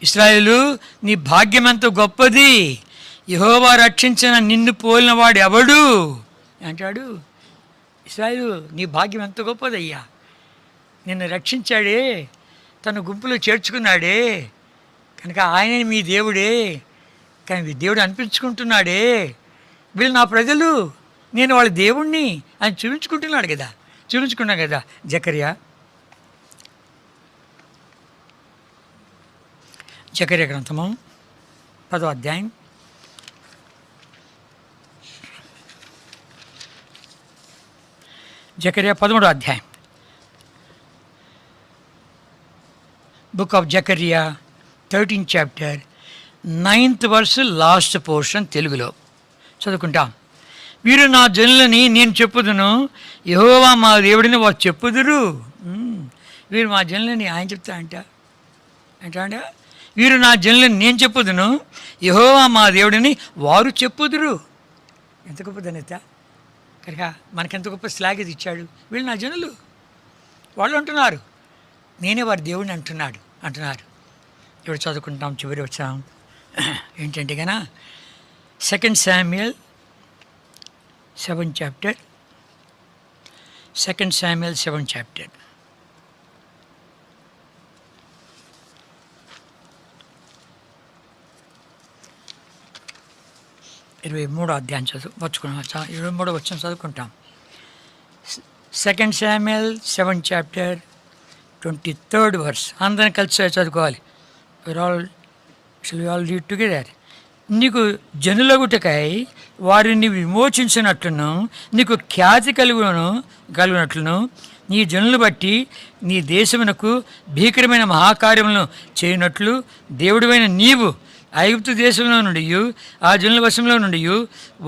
ఇశ్రాయేలు, నీ భాగ్యం ఎంతో గొప్పది, యెహోవా రక్షించిన నిన్ను పోలిన వాడు ఎవడు అంటాడు. ఇశ్రాయేలు, నీ భాగ్యం ఎంత గొప్పదయ్యా, నిన్ను రక్షించాడే, తన గుంపులో చేర్చుకున్నాడే, కనుక ఆయనే మీ దేవుడే, కానీ దేవుడు అనిపించుకుంటున్నాడే, వీళ్ళు నా ప్రజలు, నేను వాళ్ళ దేవుణ్ణి అని చూపించుకున్నాడు కదా జకర్యా గ్రంథము 10వ అధ్యాయం, జకర్యా 13వ అధ్యాయం, బుక్ ఆఫ్ జకర్యా 13th chapter 9th verse, last portion తెలుగులో చదువుకుంటాం. వీరు నా జనులని నేను చెప్పుదును, యెహోవా మా దేవుడిని వారు చెప్పుదురు. వీరు మా జనులని ఆయన చెప్తా అంట. వీరు నా జనులని నేను చెప్పుదును, యెహోవా మా దేవుడిని వారు చెప్పుదురు. ఎంత గొప్ప ధన్యత కనుక మనకెంత గొప్ప స్లాగేది ఇచ్చాడు. వీళ్ళు నా జనులు, వాళ్ళు అంటున్నారు నేనే వారి దేవుడిని అంటున్నారు. ఇప్పుడు చదువుకుంటాం, చివరి వచ్చాం. ఏంటంటే కన్నా 2 Samuel 7th chapter, 2 Samuel 7th chapter. 23వ అధ్యాయం చదువుకుంటాం. 23వ వచనం చదువుకుంటాం. 2 Samuel 7th chapter 23rd verse. అందరం కలిసి చదువుకోవాలి. we all read together. నీకు జనులగుటకై వారిని విమోచించినట్లును నీకు ఖ్యాతి కలిగినట్లును నీ జనులు బట్టి నీ దేశమునకు భీకరమైన మహాకార్యములను చేయనట్లు దేవుడివైన నీవు ఐగుప్తు దేశంలో నుండి ఆ జనుల వశంలో నుండి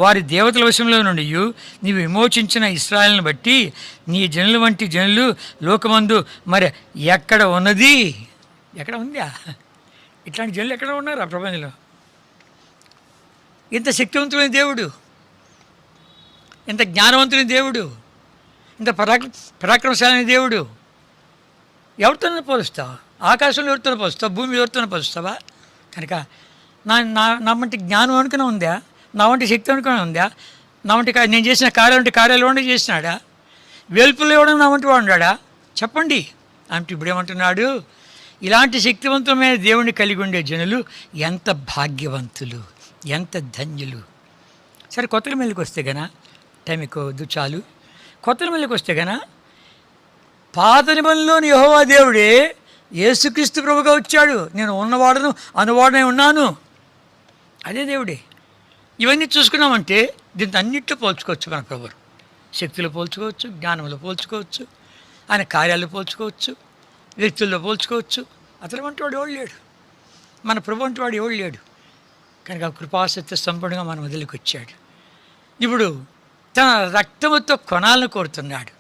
వారి దేవతల వశంలో నుండి నీవు విమోచించిన ఇశ్రాయేలును బట్టి నీ జనుల వంటి జనులు లోకమందు మరి ఎక్కడ ఉన్నది? ఎక్కడ ఉందా? ఇట్లాంటి జనులు ఎక్కడ ఉన్నారు ఆ ప్రపంచంలో? ఇంత శక్తివంతులైన దేవుడు, ఇంత జ్ఞానవంతులైన దేవుడు, ఇంత పరాక్రమశాలైన దేవుడు ఎవరితోనే పోలుస్తావు? ఆకాశంలో ఎవరితోనే పోలుస్తావు? భూమి ఎవరితోనే పోలుస్తావా? కనుక నా వంటి జ్ఞానం అనుకునే ఉందా? నా వంటి శక్తి అనుకునే ఉందా? నా వంటి నేను చేసిన కార్యాలు వంటి చేసినాడా? వెలుపులు ఇవ్వడం నా వంటి వాడు ఉన్నాడా? చెప్పండి అంటే ఇప్పుడు ఏమంటున్నాడు? ఇలాంటి శక్తివంతమైన దేవుణ్ణి కలిగి ఉండే జనులు ఎంత భాగ్యవంతులు, ఎంత ధన్యులు. సరే, కొత్తల మీదకి వస్తే గన టైం ఎక్కువ చాలు. కొత్తల మీదకి వస్తే గన పాత నిబంధనలోని యెహోవా దేవుడే యేసుక్రీస్తు ప్రభుగా వచ్చాడు. నేను ఉన్నవాడను అనువాడనే ఉన్నాను. అదే దేవుడే. ఇవన్నీ చూసుకున్నామంటే దీంతో అన్నిట్లో పోల్చుకోవచ్చు. మన ప్రభు శక్తులు పోల్చుకోవచ్చు, జ్ఞానంలో పోల్చుకోవచ్చు, ఆయన కార్యాలు పోల్చుకోవచ్చు, వ్యక్తుల్లో పోల్చుకోవచ్చు. అతను వంటి వాడు ఎవడు లేడు, మన ప్రభు వంటి వాడు ఎవడు లేడు. కనుక కృపాసత్య సంపూర్ణంగా మన వదిలికి వచ్చాడు. ఇప్పుడు తన రక్తముతో కొనాలని కోరుతున్నాడు.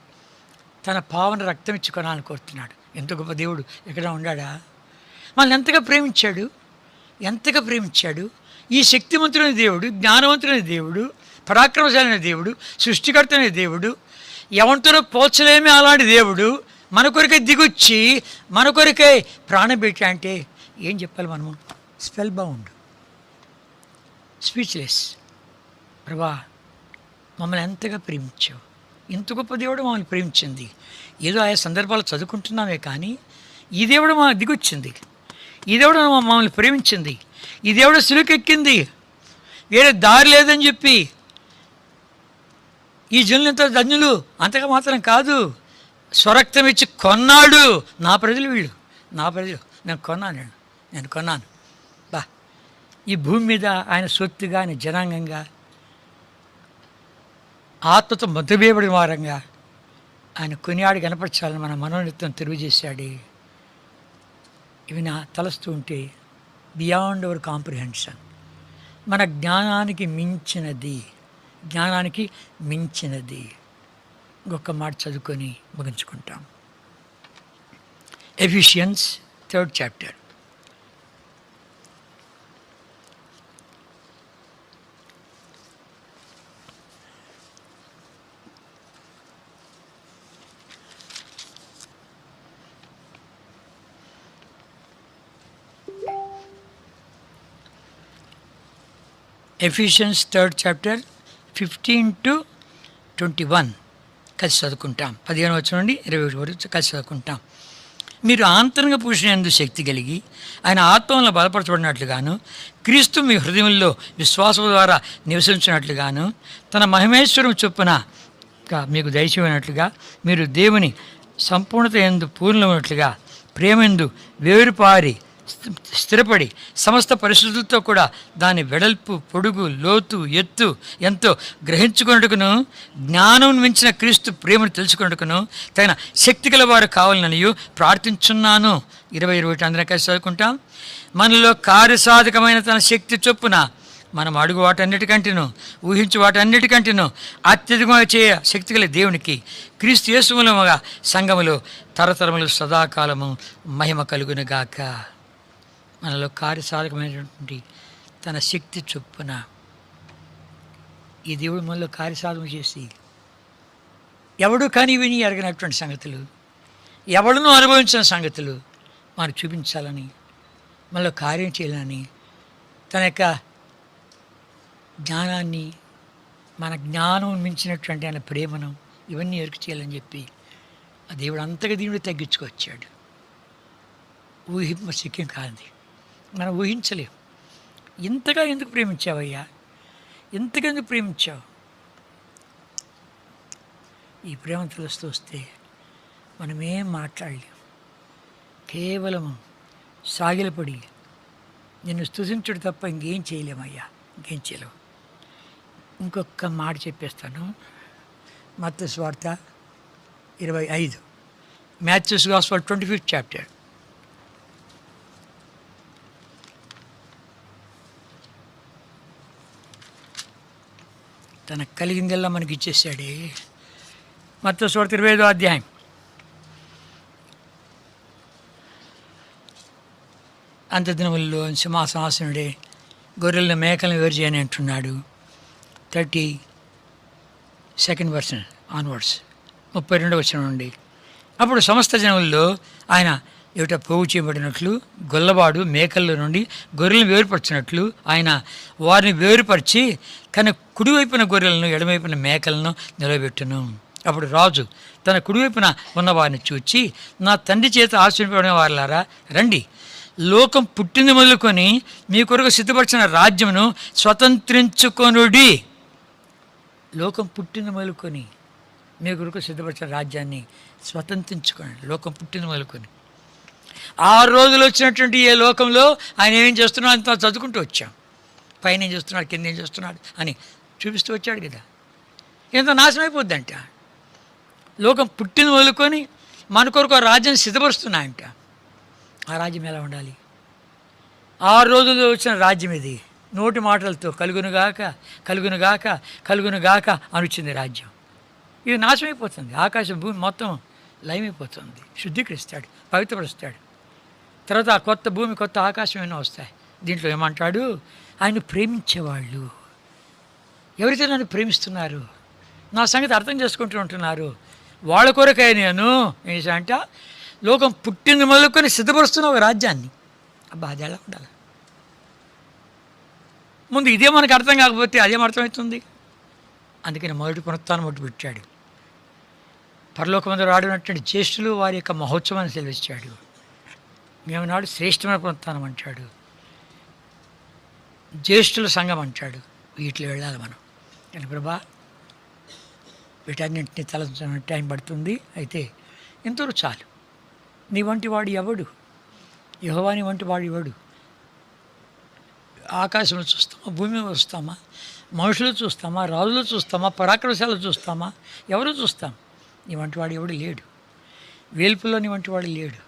తన పావన రక్తం ఇచ్చి కొనాలని కోరుతున్నాడు. ఎంత గొప్ప దేవుడు ఎక్కడ ఉండాడా? మనల్ని ఎంతగా ప్రేమించాడు, ఎంతగా ప్రేమించాడు. ఈ శక్తివంతుడైన దేవుడు, జ్ఞానవంతుడైన దేవుడు, పరాక్రమశాలైన దేవుడు, సృష్టికర్తైన దేవుడు, ఎవరితోనో పోల్చలేమే అలాంటి దేవుడు మన కొరికే దిగొచ్చి మన కొరికే ప్రాణం పెట్టా అంటే ఏం చెప్పాలి మనము? Spell bound, speechless. ప్రభా, మమ్మల్ని ఎంతగా ప్రేమించావు. ఇంత గొప్ప దేవుడు మమ్మల్ని ప్రేమించింది. ఏదో ఆయా సందర్భాలు చదువుకుంటున్నామే కానీ ఈ దేవుడు మా దిగొచ్చింది, ఈ దేవుడు మమ్మల్ని ప్రేమించింది, ఈ దేవుడు సిలుకెక్కింది, వేరే దారి లేదని చెప్పి ఈ జనులు ఎంత ధన్యులు. అంతగా మాత్రం కాదు, స్వరక్తం ఇచ్చి కొన్నాడు. నా ప్రజలు వీళ్ళు, నా ప్రజలు. నేను కొన్నాను. బా, ఈ భూమి మీద ఆయన సొత్తుగా, ఆయన జనాంగంగా, ఆత్మతో మధువేయబడిన వారంగా ఆయన కొనియాడి కనపరచాలని మన మనోనిత్యం తెలియజేశాడు. ఇవి నా తలస్తూ ఉంటే బియాండ్ అవర్ కాంప్రిహెన్షన్, మన జ్ఞానానికి మించినది, జ్ఞానానికి మించినది. ఇంకొక మాట చదువుకొని ముగించుకుంటాం. Ephesians 3rd chapter. Ephesians 3rd chapter 15 to 21 కలిసి చదువుకుంటాం. 15 వచనం నుండి 20 వరకు కలిసి చదువుకుంటాం. మీరు ఆంతరంగ పురుషుని శక్తి కలిగి ఆయన ఆత్మలో బలపరచబడినట్లుగాను, క్రీస్తు మీ హృదయంలో విశ్వాసం ద్వారా నివసించినట్లుగాను, తన మహిమేశ్వరం చొప్పున మీకు దయచేయనట్లుగా, మీరు దేవుని సంపూర్ణత యందు పూర్ణమైనట్లుగా ప్రేమందు వేరుపారి స్థిరపడి సమస్త పరిస్థితులతో కూడా దాని వెడల్పు, పొడుగు, లోతు, ఎత్తు ఎంతో గ్రహించుకున్నట్టుకును, జ్ఞానం మించిన క్రీస్తు ప్రేమను తెలుసుకున్నట్టుకును తగిన శక్తి గల వారు కావాలని ప్రార్థించున్నాను. 20 అందరం కలిసి చదువుకుంటాం. మనలో కార్యసాధకమైన తన శక్తి చొప్పున మనం అడుగు వాటన్నిటికంటేను ఊహించు వాటన్నిటికంటేను అత్యధికంగా చేయ శక్తి గల దేవునికి క్రీస్తు యేసు మూలముగా సంఘములో తరతరములు సదాకాలము మహిమ కలుగునుగాక. మనలో కార్యసాధకమైనటువంటి తన శక్తి చొప్పున ఈ దేవుడు మనలో కార్యసాధన చేసి ఎవడు కానీ విని ఎరగనటువంటి సంగతులు, ఎవడునూ అనుభవించిన సంగతులు మనకు చూపించాలని, మనలో కార్యం చేయాలని, తన యొక్క జ్ఞానాన్ని, మన జ్ఞానం మించినటువంటి ఆయన ప్రేమను ఇవన్నీ ఎరుకు చేయాలని చెప్పి ఆ దేవుడు అంతగా దేవుడు తగ్గించుకొచ్చాడు. ఊహింప శక్యం కాదు, మనం ఊహించలేం. ఇంతగా ఎందుకు ప్రేమించావయ్యా, ఇంతగా ఎందుకు ప్రేమించావు? ఈ ప్రేమ తెలుస్తూ వస్తే మనమేం మాట్లాడలేం, కేవలం సాగిలపడి నిన్ను స్తుతించుడు తప్ప ఇంకేం చేయలేమయ్యా, ఇంకేం చేయలేము. ఇంకొక మాట చెప్పేస్తాను. మత్తయి సువార్త 25, మాథ్యూస్ గాస్పెల్ 25th chapter. తనకు కలిగిందల్లా మనకి ఇచ్చేసాడే. మత్తయి సువార్త 25వ అధ్యాయం. అంత దినములలో సింహాసనాసనుడే గొర్రెలను మేకలను వేరు చేయని అంటున్నాడు. 32nd verse ఆన్వర్డ్స్, 32వ వచనం నుండి. అప్పుడు సమస్త జనముల్లో ఆయన ఏమిట పోగు చేయబడినట్లు గొల్లవాడు మేకల్లో నుండి గొర్రెలను వేరుపరిచినట్లు ఆయన వారిని వేరుపరిచి కానీ కుడివైపున గొర్రెలను ఎడమవైపున మేకలను నిలబెట్టును. అప్పుడు రాజు తన కుడివైపున ఉన్నవారిని చూచి, నా తండ్రి చేత ఆశీర్వదింపబడిన వారులారా రండి, లోకం పుట్టింది మొదలుకొని మీ కొరకు సిద్ధపరిచిన రాజ్యమును స్వతంత్రించుకొనుడి. లోకం పుట్టింది మొదలుకొని మీ కొరకు సిద్ధపరిచిన రాజ్యాన్ని స్వతంత్రించుకోండి. లోకం పుట్టింది మొదలుకొని ఆ రోజులు వచ్చినటువంటి ఏ లోకంలో ఆయన ఏం చేస్తున్నాడు అంత చదువుకుంటూ వచ్చాం. పైన ఏం చేస్తున్నాడు, కింద ఏం చేస్తున్నాడు అని చూపిస్తూ వచ్చాడు కదా. ఎంత నాశనం అయిపోద్దంట. లోకం పుట్టింది మొదలుకొని మన కొరకు ఆ రాజ్యాన్ని సిద్ధపరుస్తున్నాయంట. ఆ రాజ్యం ఎలా ఉండాలి? ఆ రోజుల్లో వచ్చిన రాజ్యం ఇది. నోటి మాటలతో కలుగునుగాక కలుగునుగాక కలుగునుగాక అనుచ్చింది రాజ్యం. ఇది నాశమైపోతుంది. ఆకాశం భూమి మొత్తం లయమైపోతుంది. శుద్ధీకరిస్తాడు, పవిత్రపరుస్తాడు. తర్వాత ఆ కొత్త భూమి కొత్త ఆకాశం ఏమైనా వస్తాయి. దీంట్లో ఏమంటాడు, ఆయన ప్రేమించేవాళ్ళు ఎవరైతే నన్ను ప్రేమిస్తున్నారు, నా సంగతి అర్థం చేసుకుంటూ ఉంటున్నారు, వాళ్ళ కొరకే నేను ఏంటంట లోకం పుట్టింది మొదలుకొని సిద్ధపరుస్తున్న ఒక రాజ్యాన్ని. అబ్బా, అది ఎలా ఉండాలి? ముందు ఇదే మనకు అర్థం కాకపోతే అదేం అర్థమవుతుంది? అందుకని మొదటి పునరుత్థానం మొదటి పెట్టాడు. పరలోకమందు రాడినటువంటి జ్యేష్ఠులు వారి యొక్క మహోత్సవాన్ని సెలవిచ్చాడు. మేము నాడు శ్రేష్టమైన పునరుత్థానం అంటాడు. జ్యేష్ఠుల సంఘం అంటాడు. వీటిలో వెళ్ళాలి మనం. కానీ ప్రభా, వీటన్నింటినీ తలంచడానికి టైం పడుతుంది. అయితే ఇంతవరకు చాలు. నీ వంటి వాడు ఎవడు? యెహోవా నీ వంటి వాడు ఎవడు? ఆకాశంలో చూస్తామా, భూమి మీద చూస్తామా, మనుషులు చూస్తామా, రాజులు చూస్తామా, పరాక్రమశాలు చూస్తామా, ఎవరు చూస్తాం? నీ వంటి వాడు ఎవడు లేడు. వేల్పుల్లో నీ వంటి వాడు లేడు.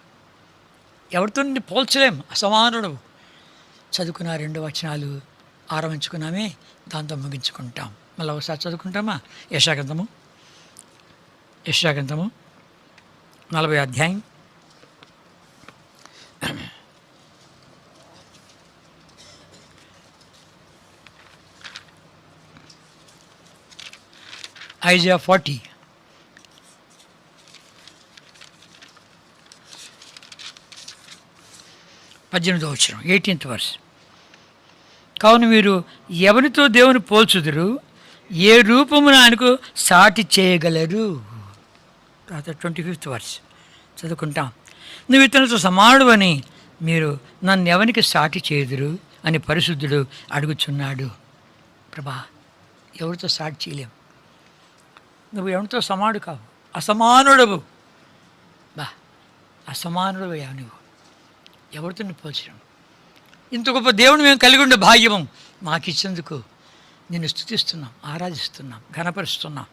ఎవరితో నీ పోల్చలేం, అసమానుడు. చదువుకున్న 2 వచనాలు ఆరంభించుకున్నామే, దాంతో ముగించుకుంటాం. మళ్ళీ ఒకసారి చదువుకుంటామా? యెషయాగ్రంథము 40వ అధ్యాయం 40 18వ వచనం, 18th verse. కావున మీరు ఎవరితో దేవుని పోల్చుదురు? ఏ రూపమున ఆయనకు సాటి చేయగలరు? తర్వాత 25th verse చదువుకుంటాం. నువ్వు ఇతనితో సమానుడు అని మీరు నన్ను ఎవరికి సాటి చేయుదురు అని పరిశుద్ధుడు అడుగుచున్నాడు. ప్రభా, ఎవరితో సాటి చేయలేం. నువ్వు ఎవరితో సమానుడు కావు, అసమానుడవు. బా, అసమానుడు నువ్వు. ఎవరితో నువ్వు పోల్చడం? ఇంత గొప్ప దేవుని మేము కలిగి ఉండే భాగ్యము మాకు ఇచ్చేందుకు నిన్ను స్తుతిస్తున్నాం, ఆరాధిస్తున్నాం, ఘనపరుస్తున్నాం.